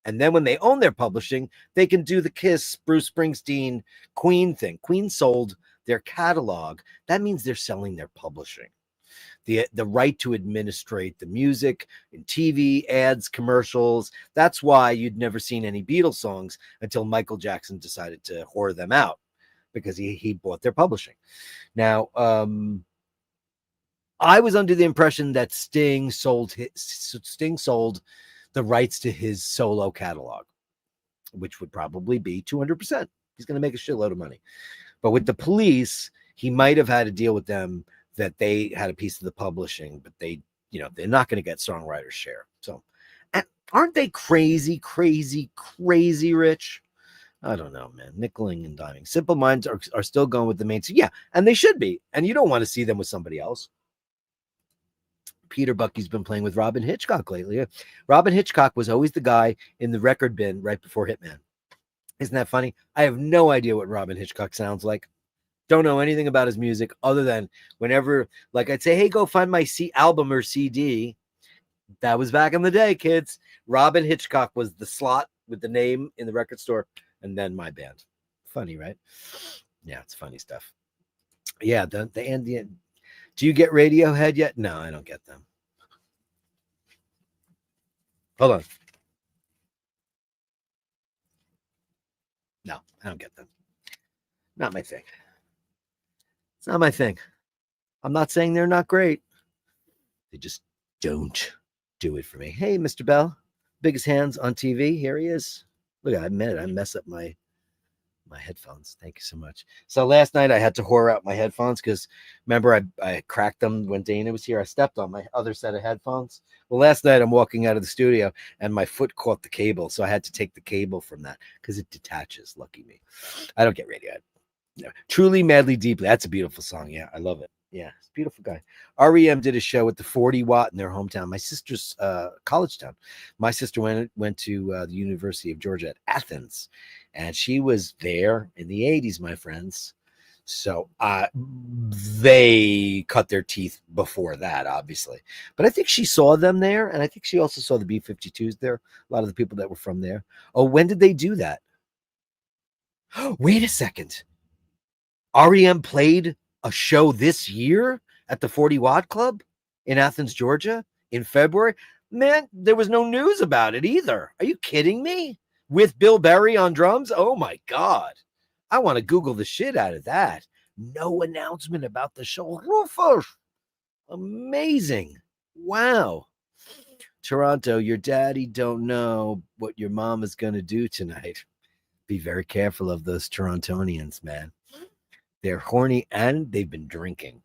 [SPEAKER 1] and then when they own their publishing, they can do the Kiss, Bruce Springsteen, Queen thing. Queen sold their catalog. That means they're selling their publishing. The right to administrate the music in TV, ads, commercials. That's why you'd never seen any Beatles songs until Michael Jackson decided to whore them out because he bought their publishing. Now, I was under the impression that Sting sold the rights to his solo catalog, which would probably be 200%. He's going to make a shitload of money. But with the Police, he might have had a deal with them that they had a piece of the publishing, but they're not going to get songwriter's share. So, and aren't they crazy rich? I don't know, man. Nickeling and diming. Simple Minds are still going with the main. So yeah, and they should be. And you don't want to see them with somebody else. Peter Bucky's been playing with Robin Hitchcock lately. Robin Hitchcock was always the guy in the record bin right before Hitman. Isn't that funny? I have no idea what Robin Hitchcock sounds like. Don't know anything about his music other than whenever, I'd say, hey, go find my album or CD. That was back in the day, kids. Robin Hitchcock was the slot with the name in the record store, and then my band. Funny, right? Yeah, it's funny stuff. Yeah, do you get Radiohead yet? No, I don't get them. Hold on. No, I don't get them. Not my thing. It's not my thing. I'm not saying they're not great. They just don't do it for me. Hey, Mr. Bell, biggest hands on TV. Here he is. Look, I admit it. I mess up my headphones. Thank you so much. So last night I had to whore out my headphones because remember I cracked them when Dana was here. I stepped on my other set of headphones. Well, last night I'm walking out of the studio and my foot caught the cable, so I had to take the cable from that because it detaches. Lucky me. I don't get Radiohead. No. Truly, madly, deeply. That's a beautiful song. Yeah, I love it. Yeah, it's a beautiful guy. REM did a show at the 40 Watt in their hometown, my sister's college town. My sister went to the University of Georgia at Athens, and she was there in the 80s, my friends. So they cut their teeth before that, obviously. But I think she saw them there, and I think she also saw the B-52s there, a lot of the people that were from there. Oh, when did they do that? Wait a second. REM played a show this year at the 40 Watt Club in Athens, Georgia in February. Man, there was no news about it either. Are you kidding me? With Bill Berry on drums? Oh my God. I want to Google the shit out of that. No announcement about the show. Rufus. Amazing. Wow. Toronto, your daddy don't know what your mom is going to do tonight. Be very careful of those Torontonians, man. They're horny and they've been drinking.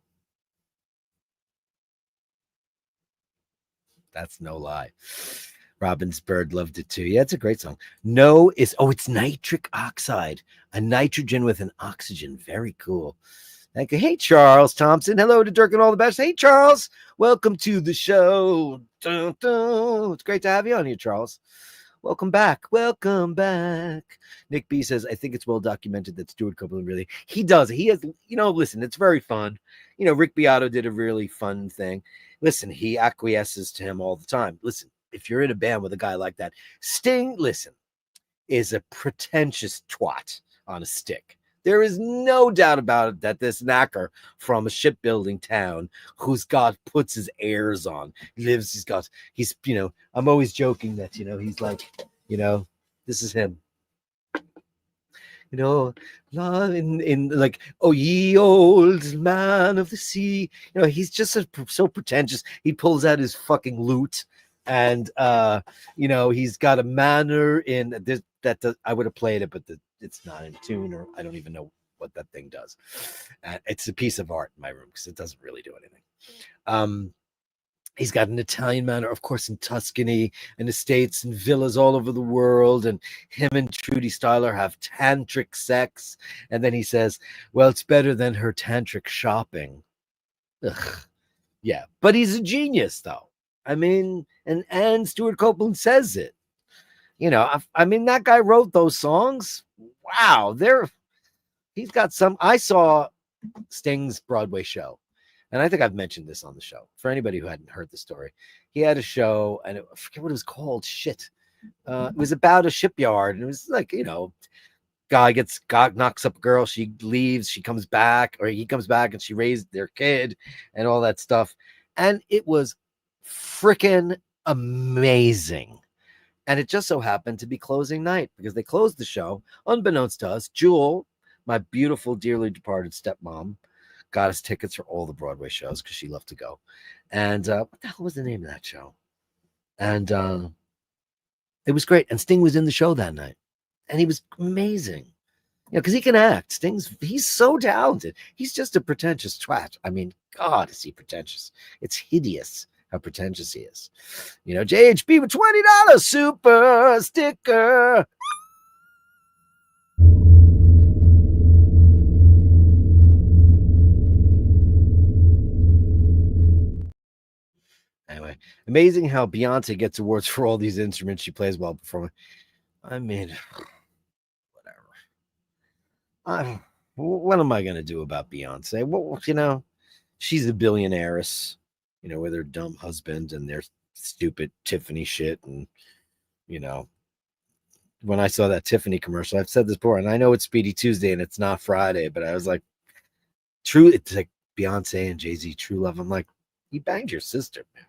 [SPEAKER 1] That's no lie. Robin's Bird loved it too. Yeah, it's a great song. No is it's nitric oxide, a nitrogen with an oxygen. Very cool. Thank you. Hey, Charles Thompson. Hello to Dirk and all the best. Hey, Charles. Welcome to the show. Dun, dun. It's great to have you on here, Charles. Welcome back. Welcome back. Nick B says, I think it's well documented that Stuart Copeland really, he does. He has, listen, it's very fun. Rick Beato did a really fun thing. Listen, he acquiesces to him all the time. Listen, if you're in a band with a guy like that, Sting, listen, is a pretentious twat on a stick. There is no doubt about it that this knacker from a shipbuilding town puts his airs on, I'm always joking that, he's like, this is him. In like, oh, ye old man of the sea. He's just so pretentious. He pulls out his fucking lute and, he's got a manner in this that I would have played it, but it's not in tune, or I don't even know what that thing does. It's a piece of art in my room because it doesn't really do anything. He's got an Italian manner, of course, in Tuscany and estates and villas all over the world. And him and Trudy Styler have tantric sex. And then he says, well, it's better than her tantric shopping. Ugh. Yeah, but he's a genius, though. I mean, and Stuart Copeland says it. That guy wrote those songs. Wow, he's got some. I saw Sting's Broadway show, and I think I've mentioned this on the show. For anybody who hadn't heard the story, he had a show, and I forget what it was called. Shit. It was about a shipyard, and it was like, guy knocks up a girl, she leaves, she comes back, or he comes back, and she raised their kid and all that stuff. And it was freaking amazing. And it just so happened to be closing night because they closed the show, unbeknownst to us. Jewel, my beautiful, dearly departed stepmom, got us tickets for all the Broadway shows because she loved to go. And what the hell was the name of that show? And it was great. And Sting was in the show that night. And he was amazing. Because he can act. He's so talented. He's just a pretentious twat. I mean, God, is he pretentious. It's hideous how pretentious he is. JHB with $20 super sticker. Anyway, amazing how Beyonce gets awards for all these instruments she plays while performing. I mean, whatever. What am I going to do about Beyonce? Well, she's a billionaireess, with her dumb husband and their stupid Tiffany shit. And, when I saw that Tiffany commercial, I've said this before, and I know it's Speedy Tuesday and it's not Friday, but I was like, it's like Beyonce and Jay-Z, true love. I'm like, you banged your sister, man,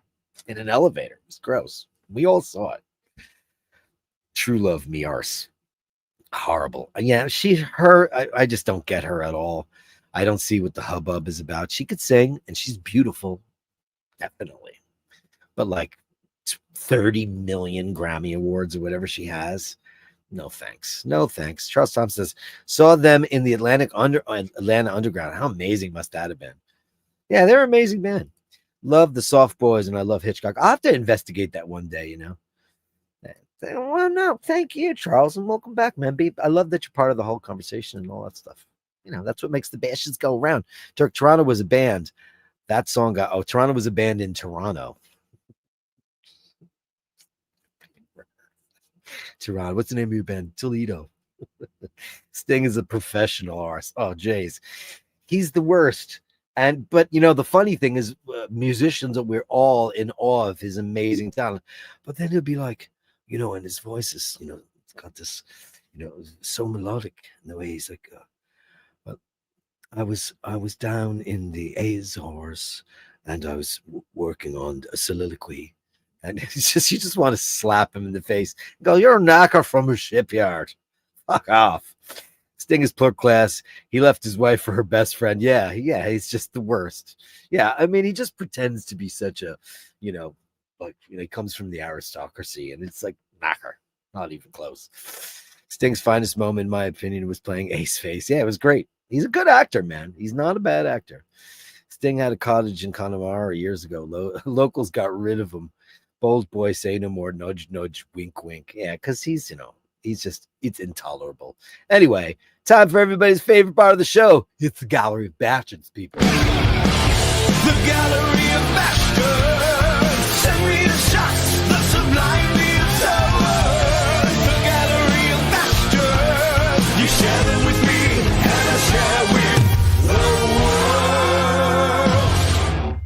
[SPEAKER 1] in an elevator. It was gross. We all saw it. True love me arse. Horrible. Yeah, I just don't get her at all. I don't see what the hubbub is about. She could sing and she's beautiful, definitely. But like 30 million Grammy Awards or whatever she has. No thanks. No thanks. Charles Thompson says, saw them in the Atlanta Underground. How amazing must that have been? Yeah, they're an amazing band. Love the Soft Boys and I love Hitchcock. I'll have to investigate that one day, you know. Well, no, thank you, Charles, and welcome back, man. I love that you're part of the whole conversation and all that stuff. You know, that's what makes the bashes go around. Dirk, Toronto was a band. That song got, Toronto was a band in Toronto. Toronto. What's the name of your band? Toledo. Sting is a professional artist. Oh, jeez. He's the worst. But you know, the funny thing is, musicians, we're all in awe of his amazing talent. But then he'll be like, you know, and his voice is, you know, it's got this, you know, so melodic in the way he's like, well, I was down in the Azores and I was working on a soliloquy. And it's just, you just want to slap him in the face and go, you're a knocker from a shipyard. Fuck off. Sting is poor class. He left his wife for her best friend. Yeah, he's just the worst. Yeah, I mean, he just pretends to be such a, you know, like, you know, he comes from the aristocracy, and it's like knocker, not even close. Sting's finest moment, in my opinion, was playing Ace Face. Yeah, it was great. He's a good actor, man. He's not a bad actor. Sting had a cottage in Connemara years ago. Locals got rid of him. Bold boy, say no more. Nudge, nudge, wink, wink. Yeah, because he's, you know, it's intolerable. Anyway, time for everybody's favorite part of the show. It's the Gallery of Bastards, people. The Gallery of Bastards. Send me the shots, the sublime absurd. The Gallery of Bastards. You share them with me, and I share with the world.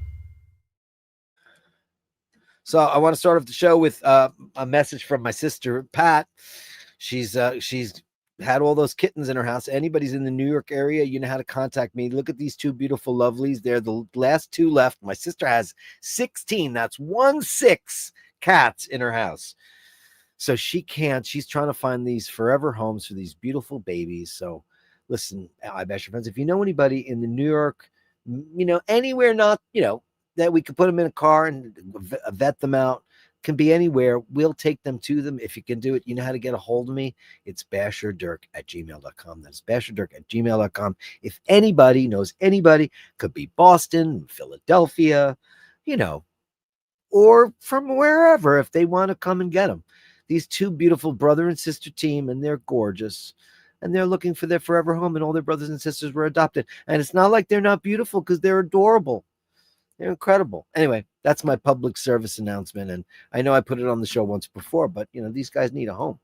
[SPEAKER 1] So I want to start off the show with a message from my sister, Pat. She's had all those kittens in her house. Anybody's in the New York area, you know how to contact me. Look at these two beautiful lovelies. They're the last two left. My sister has 16. That's 16 cats in her house. So she's trying to find these forever homes for these beautiful babies. So listen, I bet your friends, if you know anybody in the New York, you know, anywhere not, you know, that we could put them in a car and vet them out, can be anywhere. We'll take them to them. If you can do it, you know how to get a hold of me. It's Basherdirk@gmail.com. That's Basherdirk@gmail.com. If anybody knows anybody, could be Boston, Philadelphia, you know, or from wherever, if they want to come and get them. These two beautiful brother and sister team, and they're gorgeous. And they're looking for their forever home, and all their brothers and sisters were adopted. And it's not like they're not beautiful, because they're adorable. They're incredible. Anyway, that's my public service announcement. And I know I put it on the show once before, but, you know, these guys need a home.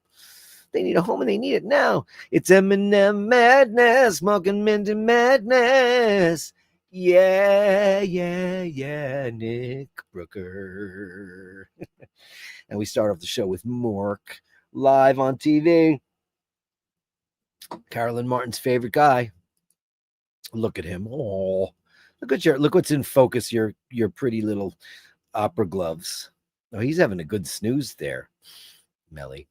[SPEAKER 1] They need a home, and they need it now. It's Eminem madness, smoking Minty madness. Yeah, Nick Brooker. And we start off the show with Mork live on TV. Carolyn Martin's favorite guy. Look at him. Oh. Look what's in focus, your pretty little opera gloves. Oh, he's having a good snooze there, Melly,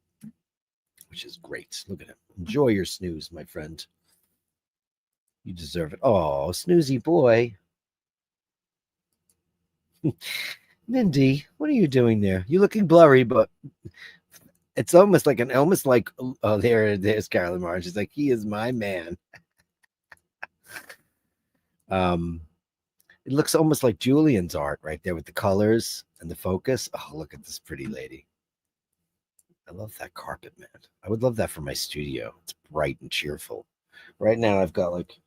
[SPEAKER 1] which is great. Look at him. Enjoy your snooze, my friend. You deserve it. Oh, snoozy boy. Mindy, what are you doing there? You're looking blurry, but it's almost like oh, there's Carolyn Martin. She's like, he is my man. It looks almost like Julian's art right there with the colors and the focus. Oh, look at this pretty lady. I love that carpet, man. I would love that for my studio. It's bright and cheerful. Right now, I've got like,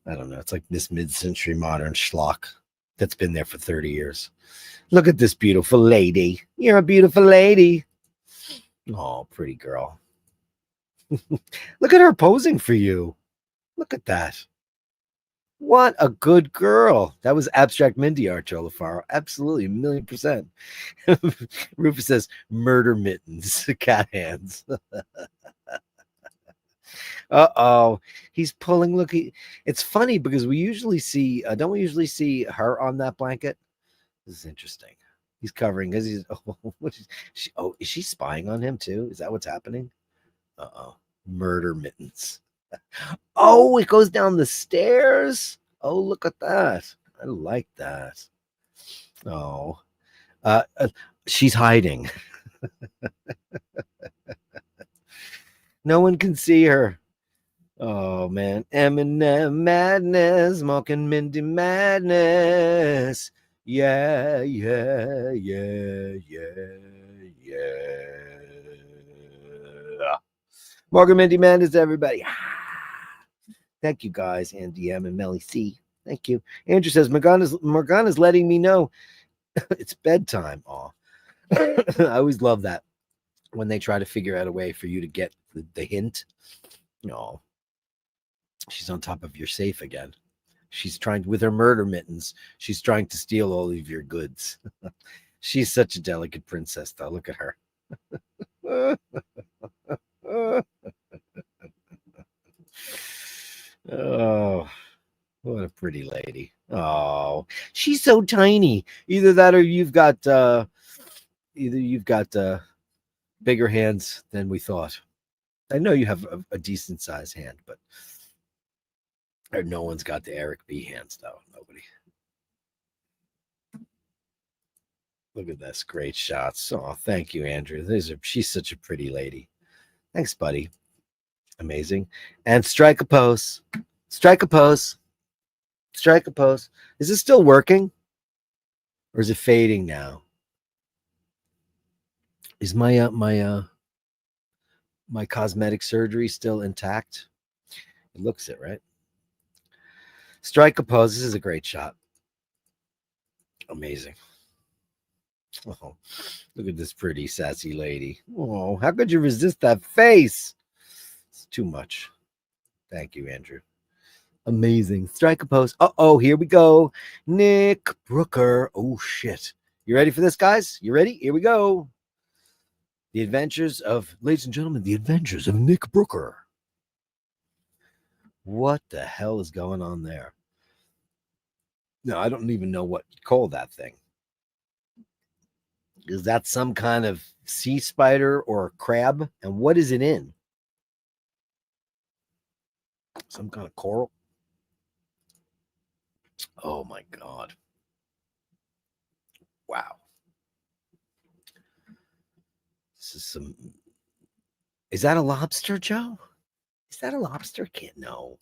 [SPEAKER 1] I don't know, it's like this mid-century modern schlock that's been there for 30 years. Look at this beautiful lady. You're a beautiful lady. Oh, pretty girl. Look at her posing for you. Look at that. What a good girl. That was abstract Mindy art, Joe LaFaro. Absolutely, 1,000,000%. Rufus says, murder mittens, cat hands. Uh-oh. He's pulling, look, it's funny because we usually see, don't we usually see her on that blanket? This is interesting. He's covering because he's. Oh, what is she? Oh, is she spying on him too? Is that what's happening? Uh-oh. Murder mittens. Oh, it goes down the stairs. Oh, look at that. I like that. Oh, uh, uh, she's hiding. No one can see her. Oh man, Eminem madness, smoking Minty madness. Yeah, yeah, yeah, yeah, yeah. Morgan Minty madness, everybody. Thank you guys, Andy M and Melly C. Thank you. Andrew says Morgana's letting me know it's bedtime. Oh, I always love that when they try to figure out a way for you to get the hint. No, she's on top of your safe again. She's trying with her murder mittens. She's trying to steal all of your goods. She's such a delicate princess, though. Look at her. Oh, what a pretty lady. Oh, she's so tiny. Either that or you've got bigger hands than we thought. I know you have a decent sized hand, but no one's got the Eric B hands though. Nobody. Look at this. Great shots. Oh, thank you, Andrew. She's such a pretty lady. Thanks, buddy. Amazing. And strike a pose. Strike a pose. Strike a pose. Is it still working? Or is it fading now? Is my cosmetic surgery still intact? It looks it, right? Strike a pose. This is a great shot. Amazing. Oh, look at this pretty sassy lady. Oh, how could you resist that face? It's too much. Thank you, Andrew. Amazing. Strike a pose. Uh-oh, here we go. Nick Brooker. Oh, shit. You ready for this, guys? You ready? Here we go. The adventures of, ladies and gentlemen, the adventures of Nick Brooker. What the hell is going on there? No, I don't even know what you call that thing. Is that some kind of sea spider or a crab? And what is it in? Some kind of coral? Oh my God. Wow. This is some. Is that a lobster, Joe? Is that a lobster? Can't know.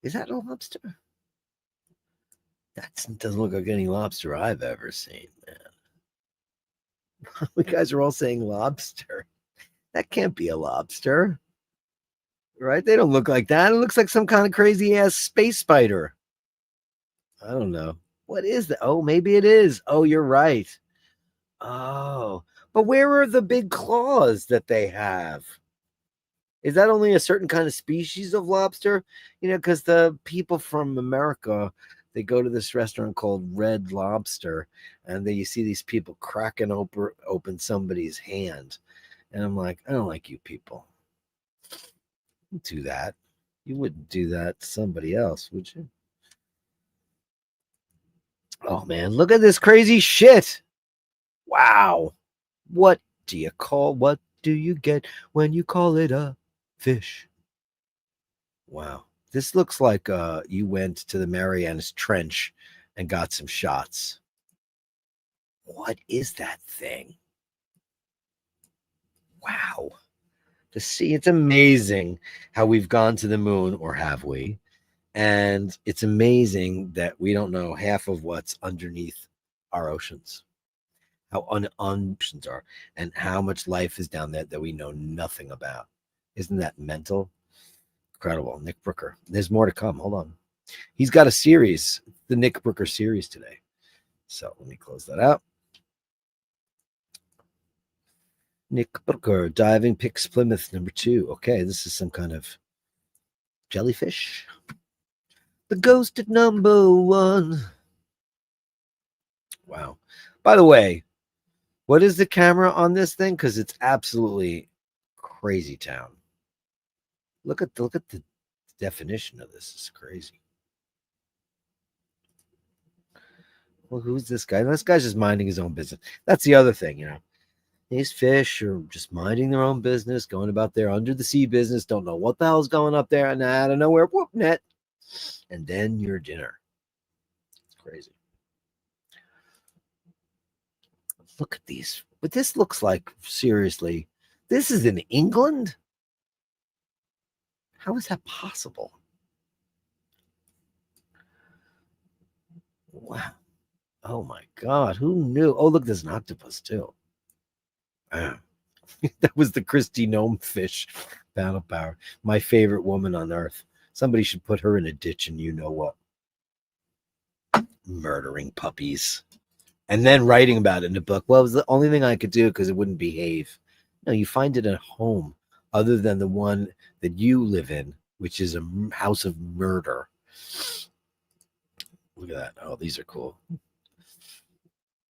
[SPEAKER 1] Is that a lobster? That doesn't look like any lobster I've ever seen, man. You guys are all saying lobster. That can't be a lobster. Right? They don't look like that. It looks like some kind of crazy ass space spider. I don't know. What is that? Oh, maybe it is. Oh, you're right. Oh, but where are the big claws that they have? Is that only a certain kind of species of lobster? You know, because the people from America, they go to this restaurant called Red Lobster, and then you see these people cracking open somebody's hand. And I'm like, I don't like you people. Don't do that. You wouldn't do that to somebody else, would you? Oh, man, look at this crazy shit. Wow. What do you get when you call it a fish? Wow. This looks like you went to the Marianas Trench and got some shots. What is that thing? Wow. To see, it's amazing how we've gone to the moon, or have we? And it's amazing that we don't know half of what's underneath our oceans, how oceans are, and how much life is down there that we know nothing about. Isn't that mental? Incredible. Nick Brooker. There's more to come. Hold on. He's got a series, the Nick Brooker series today. So let me close that out. Nick Brooker, diving pics Plymouth #2. Okay, this is some kind of jellyfish. The ghost at #1. Wow. By the way, what is the camera on this thing? Because it's absolutely crazy town. Look at the definition of this. It's crazy. Well, who's this guy? This guy's just minding his own business. That's the other thing, you know. These fish are just minding their own business, going about their under the sea business, don't know what the hell's going up there, and out of nowhere, whoop, net. And then your dinner. It's crazy. Look at these. But this looks like, seriously, this is in England? How is that possible? Wow. Oh my God. Who knew? Oh, look, there's an octopus too. That was the Christy Gnome fish. Battle Power. My favorite woman on earth. Somebody should put her in a ditch and you know what? Murdering puppies. And then writing about it in a book. Well, it was the only thing I could do because it wouldn't behave. No, you find it at home other than the one that you live in, which is a house of murder. Look at that. Oh, these are cool.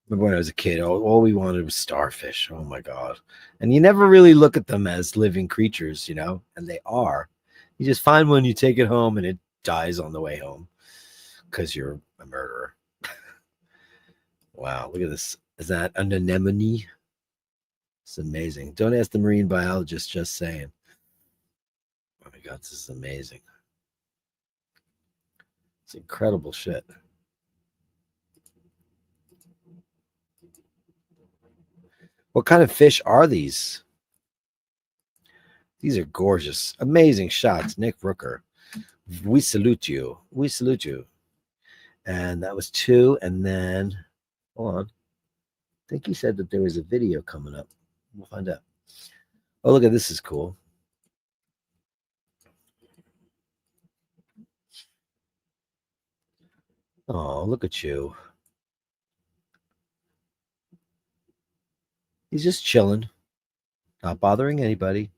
[SPEAKER 1] Remember when I was a kid, all we wanted was starfish. Oh my God. And you never really look at them as living creatures, you know, and they are. You just find one, you take it home, and it dies on the way home because you're a murderer. Wow, look at this. Is that an anemone? It's amazing. Don't ask the marine biologist, just saying. Oh my God, this is amazing. It's incredible shit. What kind of fish are these? These are gorgeous. Amazing shots. Nick Rooker. We salute you. We salute you. And that was 2. And then, hold on. I think he said that there was a video coming up. We'll find out. Oh, look at this. Is cool. Oh, look at you. He's just chilling. Not bothering anybody.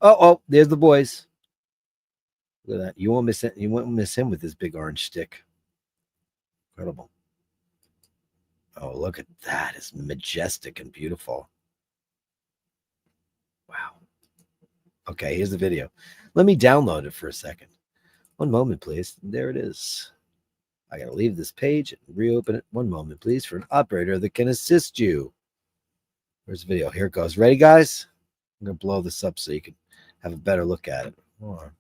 [SPEAKER 1] Oh, there's the boys. Look at that. You won't miss it. You won't miss him with his big orange stick. Incredible. Oh, look at that. It's majestic and beautiful. Wow. Okay, here's the video. Let me download it for a second. One moment, please. There it is. I got to leave this page and reopen it. One moment, please, for an operator that can assist you. Where's the video? Here it goes. Ready, guys? I'm going to blow this up so you can have a better look at it. Hold on.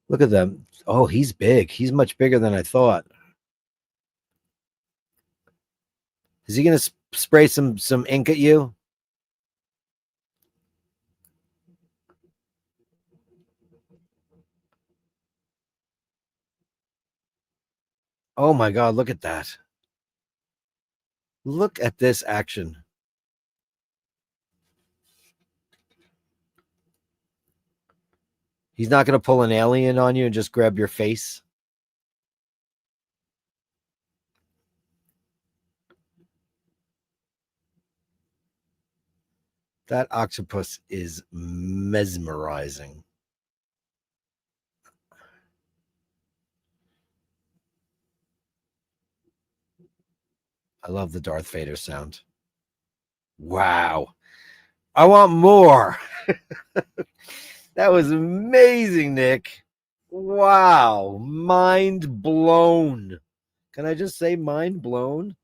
[SPEAKER 1] Look at them. Oh, he's big. He's much bigger than I thought. Is he going to spray some ink at you? Oh my God, look at that. Look at this action. He's not going to pull an alien on you and just grab your face. That octopus is mesmerizing. I love the Darth Vader sound. Wow. I want more. That was amazing, Nick. Wow. Mind blown. Can I just say mind blown?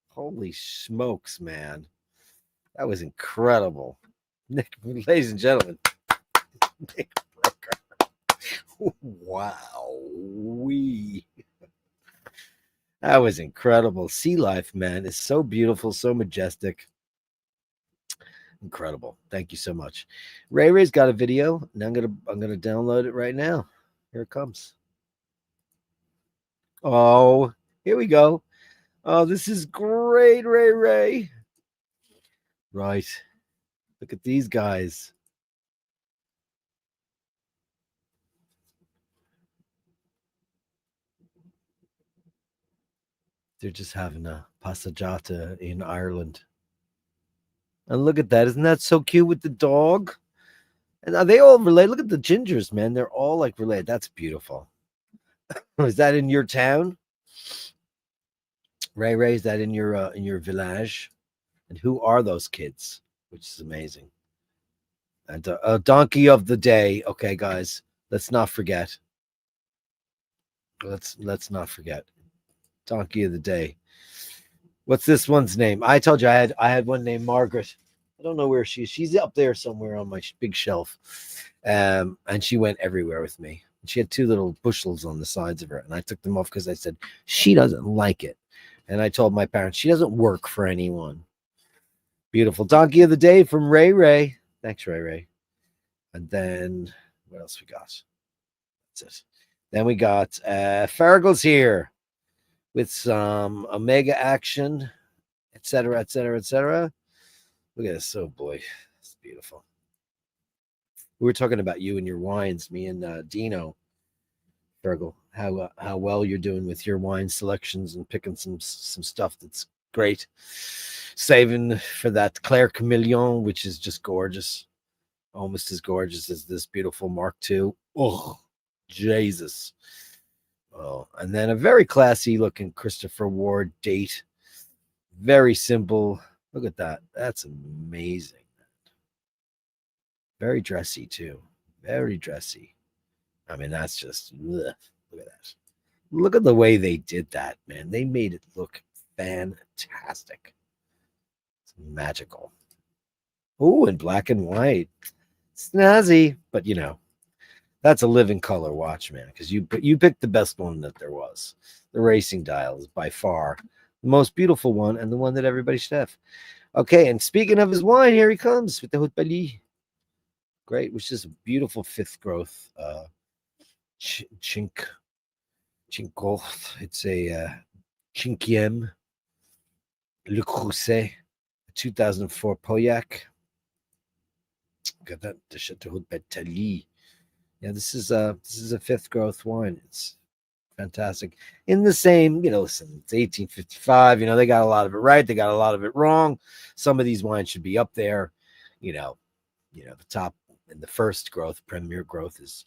[SPEAKER 1] Holy smokes, man. That was incredible. Nick, ladies and gentlemen, Nick Brooker. Wow. That was incredible. Sea life, man, is so beautiful, so majestic. Incredible. Thank you so much. Ray Ray's got a video, and I'm gonna download it right now. Here it comes. Oh, here we go. Oh, this is great, Ray Ray. Right. Look at these guys. They're just having a passeggiata in Ireland. And look at that. Isn't that so cute with the dog? And are they all related? Look at the gingers, man. They're all like related. That's beautiful. Is that in your town? Ray Ray, is that in your village? And who are those kids? Which is amazing. And a donkey of the day. Okay, guys, let's not forget. Let's not forget. Donkey of the day. What's this one's name? I told you I had one named Margaret. I don't know where she is. She's up there somewhere on my big shelf. And she went everywhere with me. She had two little bushels on the sides of her, and I took them off because I said she doesn't like it. And I told my parents she doesn't work for anyone. Beautiful donkey of the day from Ray Ray. Thanks, Ray Ray. And then what else we got? That's it. Then we got Faragle's here with some Omega action, etc., etc., etc. Look at this. Oh boy, it's beautiful. We were talking about you and your wines, me and Dino, Fergal, how well you're doing with your wine selections and picking some stuff that's great. Saving for that Claire Camillon, which is just gorgeous, almost as gorgeous as this beautiful Mark II. Oh, Jesus. Oh, and then a very classy looking Christopher Ward date. Very simple. Look at that. That's amazing. Very dressy too. Very dressy. I mean, that's just ugh. Look at that. Look at the way they did that, man. They made it look fantastic. It's magical. Oh, in black and white. Snazzy, but you know, that's a living color watch, man, because you picked the best one that there was. The racing dial is by far the most beautiful one and the one that everybody should have. Okay, and speaking of his wine, here he comes with the Haute Bali. Great, which is a beautiful fifth growth chink. It's a Cinquième Le Creuset, 2004 Pauillac. Got that the Chateau de Betali. Yeah, this is a fifth growth wine. It's fantastic. In the same, listen, it's 1855. They got a lot of it right. They got a lot of it wrong. Some of these wines should be up there. The top and the first growth, premier growth is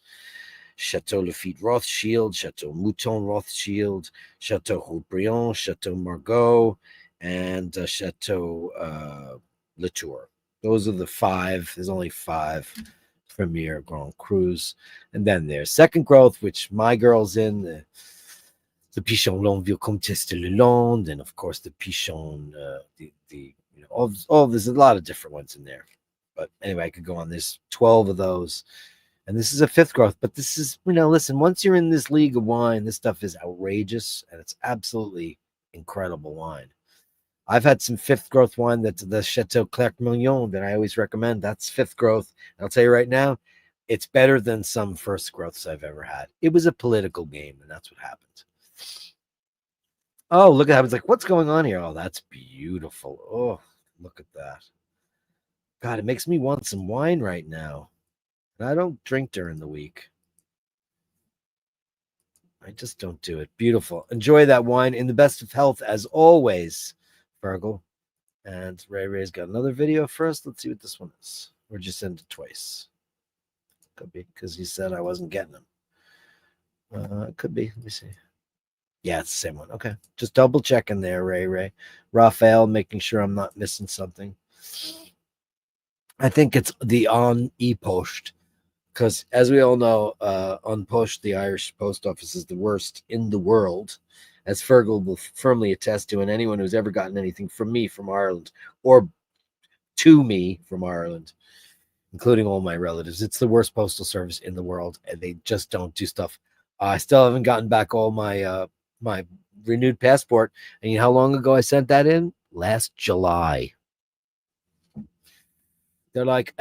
[SPEAKER 1] Chateau Lafite Rothschild, Chateau Mouton Rothschild, Chateau Haut-Briand, Chateau Margaux, and Chateau Latour. Those are the five. There's only five premier Grand Crus. And then there's second growth, which my girl's in, the Pichon Longueville Comtesse de Lalonde, and of course the Pichon, all there's a lot of different ones in there. But anyway, I could go on. There's 12 of those. And this is a fifth growth. But this is, listen, once you're in this league of wine, this stuff is outrageous. And it's absolutely incredible wine. I've had some fifth growth wine that's the Chateau Clerc-Mignon that I always recommend. That's fifth growth. And I'll tell you right now, it's better than some first growths I've ever had. It was a political game, and that's what happened. Oh, look at that. It's like, what's going on here? Oh, that's beautiful. Oh, look at that. God, it makes me want some wine right now. And I don't drink during the week. I just don't do it. Beautiful. Enjoy that wine in the best of health as always, Fergal. And Ray Ray's got another video for us. Let's see what this one is. Or just send it twice. Could be because he said I wasn't getting them. It could be. Let me see. Yeah, it's the same one. Okay. Just double checking there, Ray. Raphael, making sure I'm not missing something. I think it's the On E-Post. Because as we all know, on Post, the Irish post office is the worst in the world, as Fergal will firmly attest to, and anyone who's ever gotten anything from me from Ireland or to me from Ireland, including all my relatives, it's the worst postal service in the world, and they just don't do stuff. I still haven't gotten back all my my renewed passport, and you know how long ago I sent that in? Last July. They're like,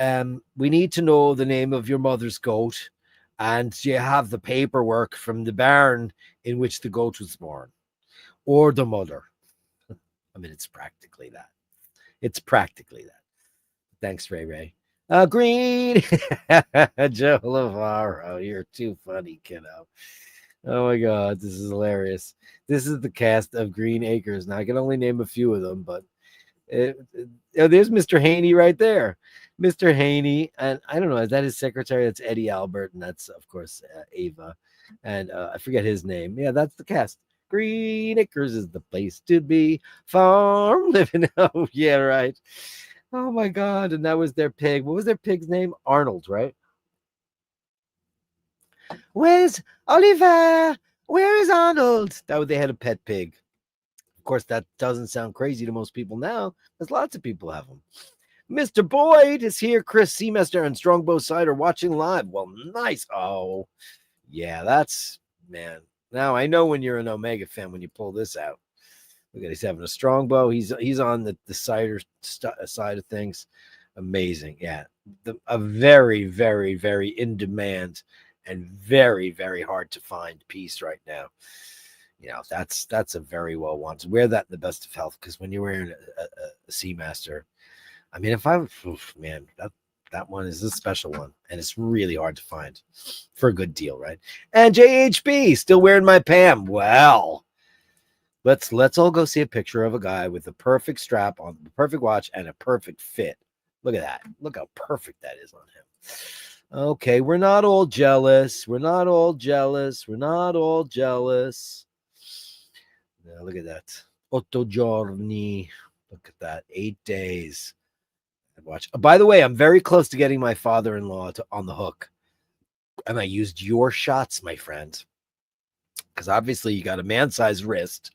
[SPEAKER 1] we need to know the name of your mother's goat, and you have the paperwork from the barn in which the goat was born, or the mother. I mean, it's practically that. It's practically that. Thanks, Ray. Green. Joe Lavaro, you're too funny, kiddo. Oh my God, this is hilarious. This is the cast of Green Acres. Now, I can only name a few of them, but there's Mr. Haney right there. Mr. Haney, and I don't know, is that his secretary? That's Eddie Albert, and that's, of course, Ava. And I forget his name. Yeah, that's the cast. Green Acres is the place to be. Farm living. Oh, yeah, right. Oh, my God. And that was their pig. What was their pig's name? Arnold, right? Where's Oliver? Where is Arnold? They had a pet pig. Of course, that doesn't sound crazy to most people now, because lots of people have them. Mr. Boyd is here. Chris Seamester and Strongbow Cider watching live. Well, nice. Oh, yeah, that's, man. Now I know when you're an Omega fan when you pull this out. Look at, he's having a Strongbow. He's on the cider side of things. Amazing. Yeah. A very, very, very in demand and very, very hard to find piece right now. That's a very well wanted. Wear that in the best of health, because when you're wearing a Seamaster, I mean, man, that one is a special one, and it's really hard to find for a good deal, right? And JHB still wearing my Pam. Well, let's all go see a picture of a guy with the perfect strap on, the perfect watch, and a perfect fit. Look at that. Look how perfect that is on him. Okay, we're not all jealous. We're not all jealous. We're not all jealous. Now, look at that. 8 giorni. Look at that. 8 days. Watch. By the way, I'm very close to getting my father-in-law on the hook. And I used your shots, my friend. Because obviously you got a man-sized wrist.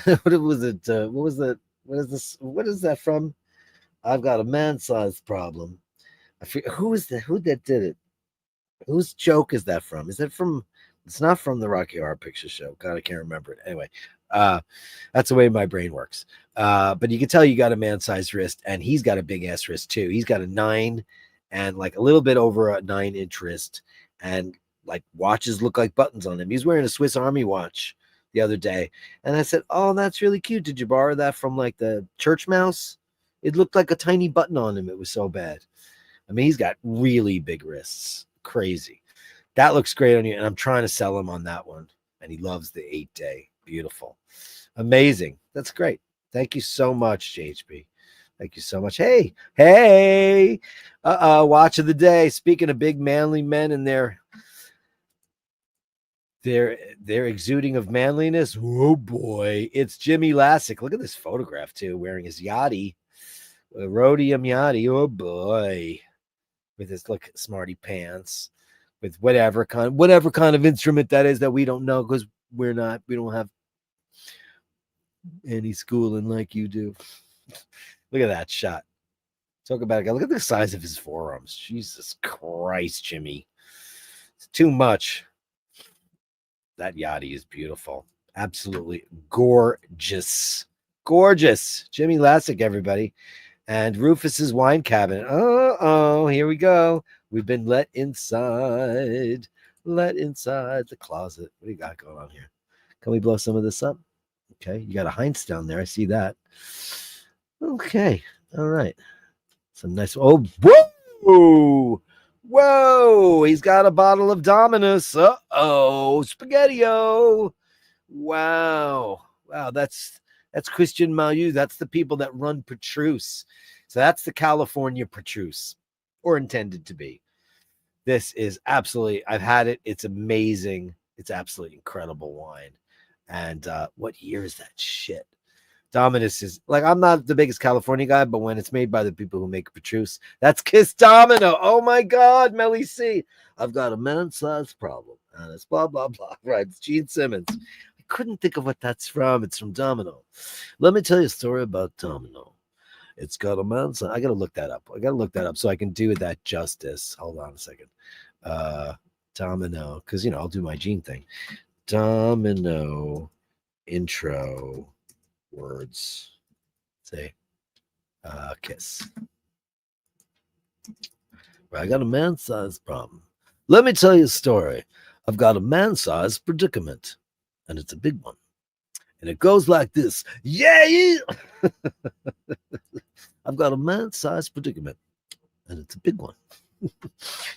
[SPEAKER 1] What was it? What was that? What is this? What is that from? I've got a man-sized problem. I forget who that did it. Whose joke is that from? Is that from? It's not from the Rocky Horror Picture Show. God, I can't remember it. Anyway, that's the way my brain works. But you can tell you got a man-sized wrist, and he's got a big-ass wrist too. He's got a 9 and like a little bit over a 9-inch wrist, and like watches look like buttons on him. He's wearing a Swiss Army watch the other day, and I said, "Oh, that's really cute. Did you borrow that from like the church mouse?" It looked like a tiny button on him. It was so bad. I mean, he's got really big wrists. Crazy. That looks great on you, and I'm trying to sell him on that one. And he loves the 8-day. Beautiful. Amazing. That's great. Thank you so much, JHB. Thank you so much. Hey. Watch of the day. Speaking of big manly men and their exuding of manliness. Oh boy. It's Jimmy Lassick. Look at this photograph too, wearing his yachty. Rhodium yachty. Oh boy. With his smarty pants. With whatever kind of instrument that is that we don't know, because we don't have any schooling like you do. Look at that shot. Talk about it. Look at the size of his forearms. Jesus Christ, Jimmy. It's too much. That yachty is beautiful. Absolutely gorgeous. Gorgeous. Jimmy Lassick, everybody. And Rufus's wine cabinet. Here we go. We've been let inside the closet. What do you got going on here? Can we blow some of this up? Okay, you got a Heinz down there. I see that. Okay, all right. Some nice. Oh, whoa! He's got a bottle of Dominus. Spaghetti-O. Wow. That's Christian Mailloux. That's the people that run Petrus. So that's the California Petrus, or intended to be. This is absolutely, I've had it. It's amazing. It's absolutely incredible wine. And what year is that shit? Dominus is like, I'm not the biggest California guy, but when it's made by the people who make Petrus, that's Kiss Domino. Oh my God, Melly C. I've got a man-sized problem. And it's blah, blah, blah. Right. It's Gene Simmons. I couldn't think of what that's from. It's from Domino. Let me tell you a story about Domino. It's got a man's. I gotta look that up. So I can do that justice. Hold on a second. Domino, because I'll do my Gene thing. Domino intro words. Say kiss. Well, I got a man-sized problem. Let me tell you a story. I've got a man-sized predicament, and it's a big one. And it goes like this. Yeah. I've got a man-sized predicament, and it's a big one.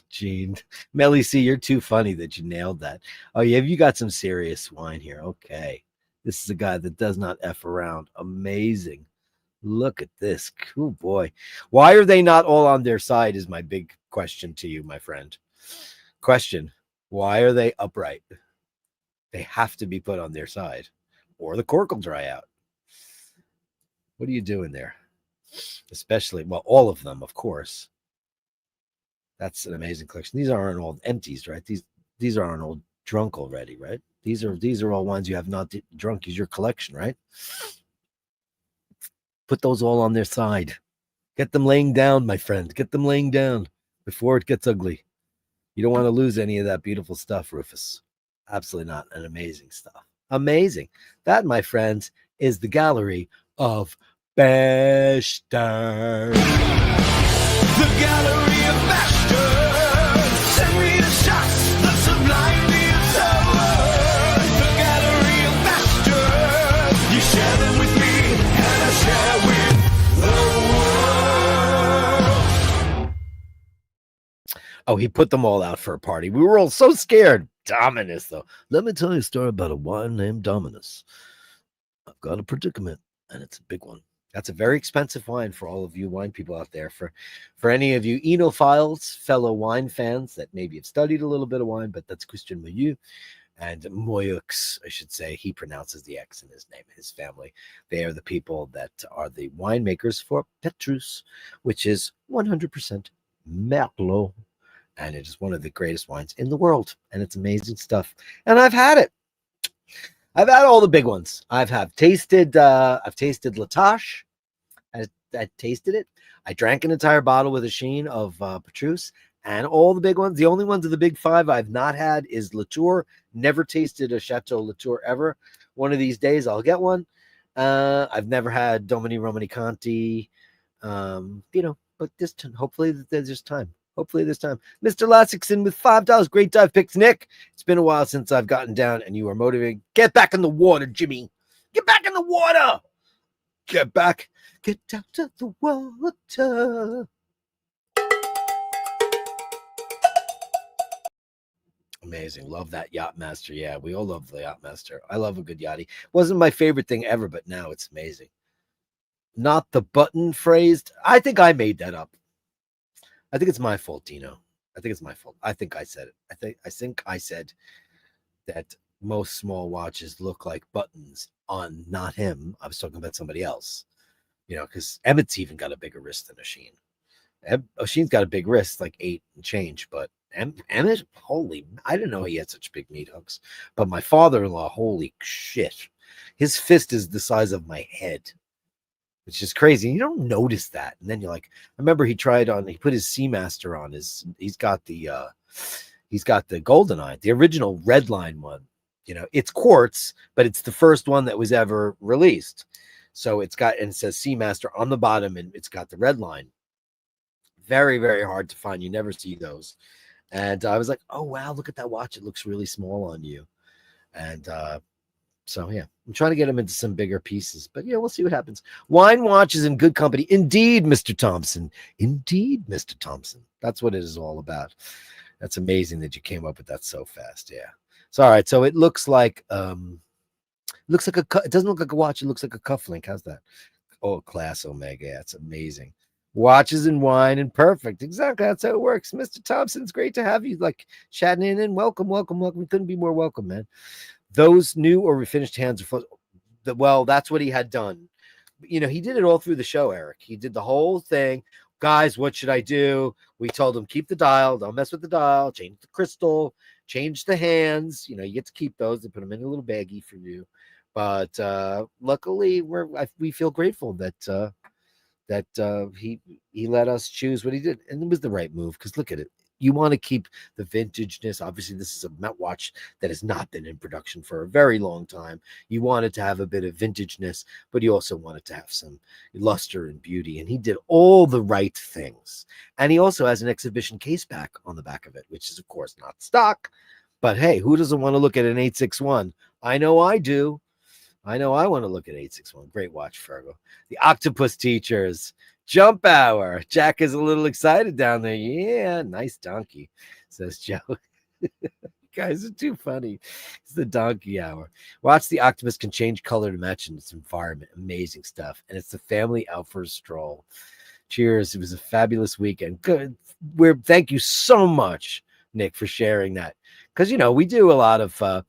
[SPEAKER 1] Gene. Melly C, you're too funny that you nailed that. Oh, yeah, you got some serious wine here. Okay. This is a guy that does not F around. Amazing. Look at this. Cool boy. Why are they not all on their side is my big question to you, my friend. Question. Why are they upright? They have to be put on their side, or the cork will dry out. What are you doing there? Especially, well, all of them, of course. That's an amazing collection. These aren't all empties, right? These aren't all drunk already, right? These are all ones you have not drunk. Is your collection, right? Put those all on their side. Get them laying down, my friend. Get them laying down before it gets ugly. You don't want to lose any of that beautiful stuff, Rufus. Absolutely not. An amazing stuff. Amazing. That, my friends, is the Gallery of Bashtards.
[SPEAKER 2] The Gallery of Bashtards. Send me the shots, the sublime, the absurd. The Gallery of Bashtards. You share them with me, and I share with the world.
[SPEAKER 1] Oh, he put them all out for a party. We were all so scared. Dominus, though. Let me tell you a story about a wine named Dominus. I've got a predicament, and it's a big one. That's a very expensive wine for all of you wine people out there. For any of you enophiles, fellow wine fans that maybe have studied a little bit of wine, but that's Christian Moyeux and Moyeux, I should say. He pronounces the X in his name. His family, they are the people that are the winemakers for Petrus, which is 100% Merlot. And it is one of the greatest wines in the world. And it's amazing stuff. And I've had it. I've had all the big ones. I've tasted Latache. I tasted it. I drank an entire bottle with a sheen of Petrus, and all the big ones. The only ones of the big five I've not had is Latour. Never tasted a Chateau Latour ever. One of these days I'll get one. I've never had Domini Romanicanti. But this time, hopefully there's time. Hopefully this time. Mr. Lassigson with $5. Great dive picks. Nick, it's been a while since I've gotten down and you are motivating. Get back in the water, Jimmy. Get back in the water. Get back. Get out of the water. Amazing. Love that Yacht Master. Yeah, we all love the Yacht Master. I love a good yachty. Wasn't my favorite thing ever, but now it's amazing. Not the button phrased. I think I made that up. I think it's my fault, Dino. I think it's my fault. I think I said it. I think I said that most small watches look like buttons on not him. I was talking about somebody else. Because Emmett's even got a bigger wrist than Oisin. Oisin's got a big wrist, like 8 and change, but Emmett, holy, I didn't know he had such big meat hooks. But my father-in-law, holy shit. His fist is the size of my head. Which is crazy. You don't notice that. And then you're like, I remember he put his Seamaster on he's got the GoldenEye, the original Redline one. It's quartz, but it's the first one that was ever released. So it says Seamaster on the bottom, and it's got the red line. Very, very hard to find. You never see those. And I was like, oh wow, look at that watch. It looks really small on you. And so yeah, I'm trying to get him into some bigger pieces, but we'll see what happens. Wine watch is in good company. Indeed, Mr. Thompson. Indeed, Mr. Thompson. That's what it is all about. That's amazing that you came up with that so fast. Yeah. So, all right. So it looks like, it doesn't look like a watch. It looks like a cufflink. How's that? Oh, Class Omega. Yeah, it's amazing. Watches and wine and perfect. Exactly. That's how it works. Mr. Thompson, it's great to have you chatting in and welcome. We couldn't be more welcome, man. Those new or refinished hands are well, that's what he had done. He did it all through the show, Eric. He did the whole thing. Guys, what should I do? We told him, keep the dial. Don't mess with the dial. Change the crystal. Change the hands. You get to keep those. They put them in a little baggie for you. But luckily, we feel grateful that he let us choose what he did. And it was the right move because look at it. You want to keep the vintageness. Obviously, this is a Met watch that has not been in production for a very long time. You want it to have a bit of vintageness, but you also want it to have some luster and beauty. And he did all the right things. And he also has an exhibition case back on the back of it, which is, of course, not stock. But hey, who doesn't want to look at an 861? I know I do. I know I want to look at 861. Great watch, Fergo. The Octopus Teachers. Jump hour. Jack is a little excited down there. Yeah, nice donkey, says Joe. You guys are too funny. It's the donkey hour. Watch the octopus can change color to match in its environment. Amazing stuff. And it's the family out for a stroll. Cheers. It was a fabulous weekend. Good. Thank you so much, Nick, for sharing that. Because, we do a lot of,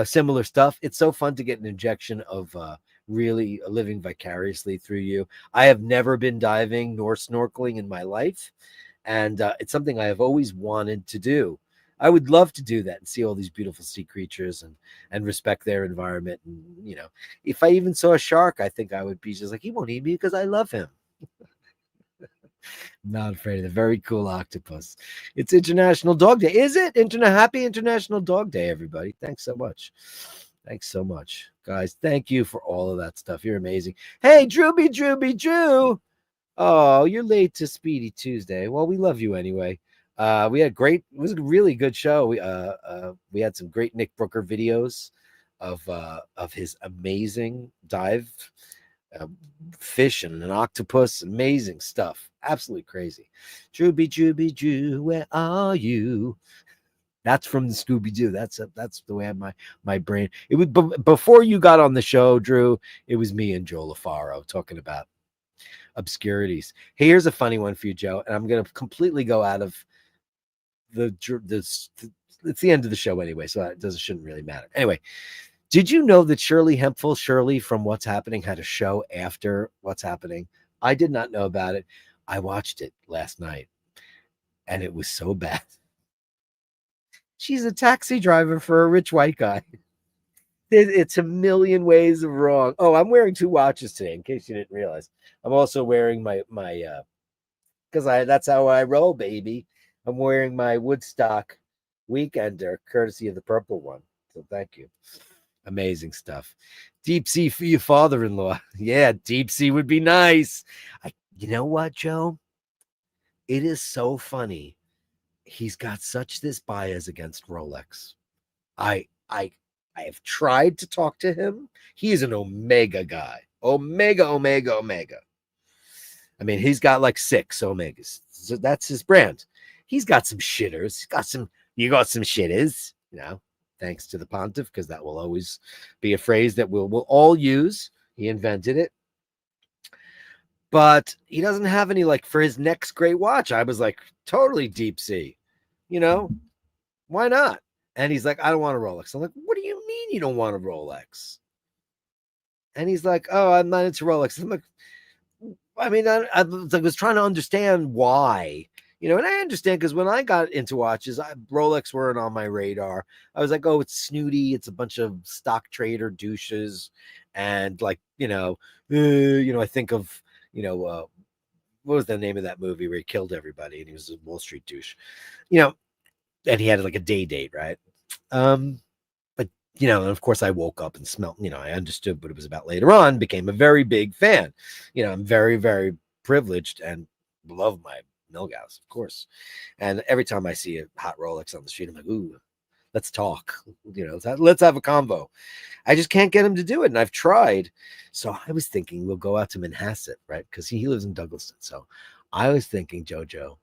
[SPEAKER 1] similar stuff. It's so fun to get an injection of really living vicariously through you. I have never been diving nor snorkeling in my life, and it's something I have always wanted to do. I would love to do that and see all these beautiful sea creatures and respect their environment. And if I even saw a shark, I think I would be just like, he won't eat me because I love him. Not afraid of the very cool octopus. It's International Dog Day. Is it? Happy International Dog Day, everybody. Thanks so much. Thanks so much, guys. Thank you for all of that stuff. You're amazing. Hey, Drew. Oh, you're late to Speedy Tuesday. Well, we love you anyway. We had it was a really good show. We had some great Nick Brooker videos of his amazing dive fish and an octopus. Amazing stuff. Absolutely crazy. Drew, where are you? That's from the Scooby-Doo. That's the way my brain. It was before you got on the show, Drew. It was me and Joe LaFaro talking about obscurities. Hey, here's a funny one for you, Joe, and I'm gonna completely go out of it's the end of the show anyway, so it shouldn't really matter. Anyway, did you know that Shirley from What's Happening had a show after What's Happening? I did not know about it. I watched it last night, and it was so bad. She's a taxi driver for a rich white guy. It's a million ways of wrong. Oh, I'm wearing 2 watches today, in case you didn't realize. I'm also wearing my because that's how I roll, baby. I'm wearing my Woodstock Weekender, courtesy of the purple one. So thank you. Amazing stuff. Deep sea for your father-in-law. Yeah, deep sea would be nice. You know what, Joe? It is so funny. He's got such this bias against Rolex. I have tried to talk to him. He is an Omega guy. Omega. I mean, he's got like 6 Omegas. So that's his brand. He's got some shitters. You got some shitters, thanks to the pontiff, because that will always be a phrase that we'll all use. He invented it. But he doesn't have any, like, for his next great watch. I was like, totally deep sea. Why not? And he's like, I don't want a Rolex. I'm like, what do you mean you don't want a Rolex? And he's like, oh, I'm not into Rolex. I'm like, I mean, I was trying to understand why. And I understand, because when I got into watches, Rolex weren't on my radar. I was like, oh, it's snooty. It's a bunch of stock trader douches. And like, I think of, what was the name of that movie where he killed everybody and he was a Wall Street douche, and he had like a day date, right? But, and of course I woke up and smelled, I understood what it was about later on, became a very big fan. I'm very, very privileged and love my Milgauss, of course. And every time I see a hot Rolex on the street, I'm like, ooh, let's talk, let's have a convo. I just can't get him to do it. And I've tried. So I was thinking we'll go out to Manhasset, right? Because he lives in Douglaston. So I was thinking, Jojo,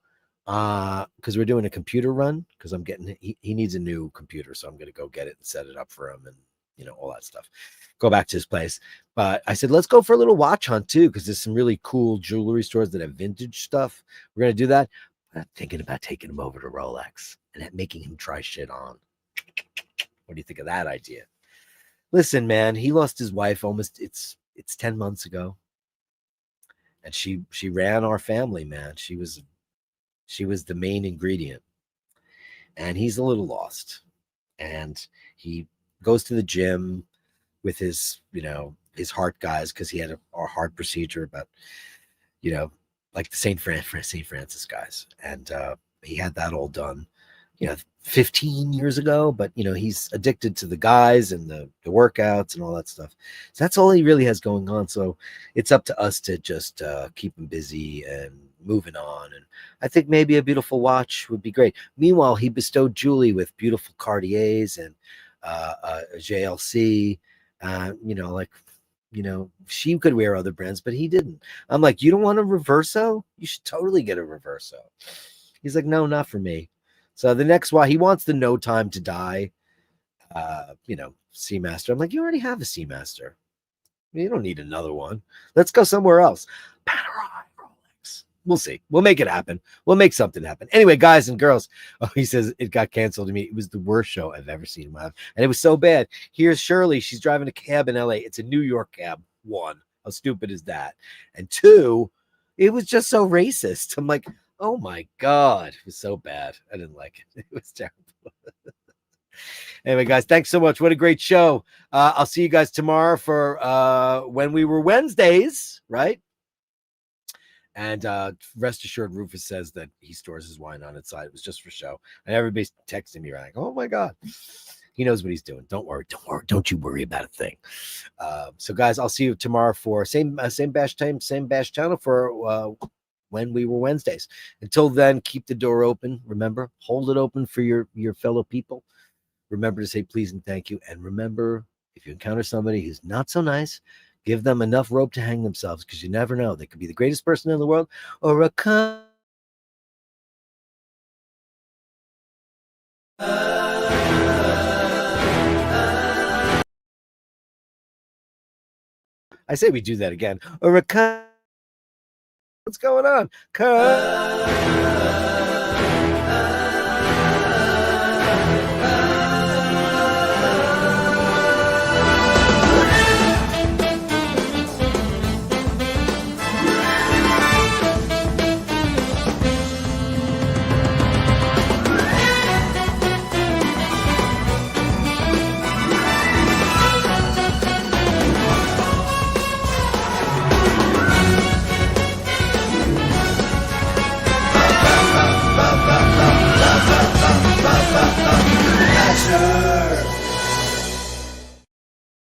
[SPEAKER 1] because we're doing a computer run, because he needs a new computer. So I'm going to go get it and set it up for him and, all that stuff. Go back to his place. But I said, let's go for a little watch hunt too, because there's some really cool jewelry stores that have vintage stuff. We're going to do that. I'm thinking about taking him over to Rolex and making him try shit on. What do you think of that idea? Listen, man, he lost his wife it's 10 months ago. And she ran our family, man. She was the main ingredient. And he's a little lost. And he goes to the gym with his heart guys, because he had a heart procedure about, like the St. Francis guys. And he had that all done, 15 years ago, but he's addicted to the guys and the workouts and all that stuff. So that's all he really has going on. So it's up to us to just keep him busy and moving on. And I think maybe a beautiful watch would be great. Meanwhile, he bestowed Julie with beautiful Cartiers and a JLC. She could wear other brands, but he didn't. I'm like, you don't want a Reverso? You should totally get a Reverso. He's like, no, not for me. So the next one, he wants the No Time to Die, Seamaster. I'm like, you already have a Seamaster. You don't need another one. Let's go somewhere else. Panerai Rolex. we'll see. We'll make it happen. We'll make something happen. Anyway, guys and girls, he says it got canceled to me. It was the worst show I've ever seen in my life. And it was so bad. Here's Shirley. She's driving a cab in LA. It's a New York cab. 1, how stupid is that? And 2, it was just so racist. I'm like, oh my God. It was so bad. I didn't like it. It was terrible. Anyway, guys, thanks so much. What a great show. I'll see you guys tomorrow for When We Were Wednesdays, right? And rest assured, Rufus says that he stores his wine on its side. It was just for show. And everybody's texting me, like, oh my God. He knows what he's doing. Don't worry. Don't you worry about a thing. So, guys, I'll see you tomorrow for same bash time, same bash channel for When We Were Wednesdays. Until then, keep the door open. Remember, hold it open for your fellow people. Remember to say please and thank you. And remember, if you encounter somebody who's not so nice, give them enough rope to hang themselves, because you never know. They could be the greatest person in the world or a I say we do that again. Or a what's going on?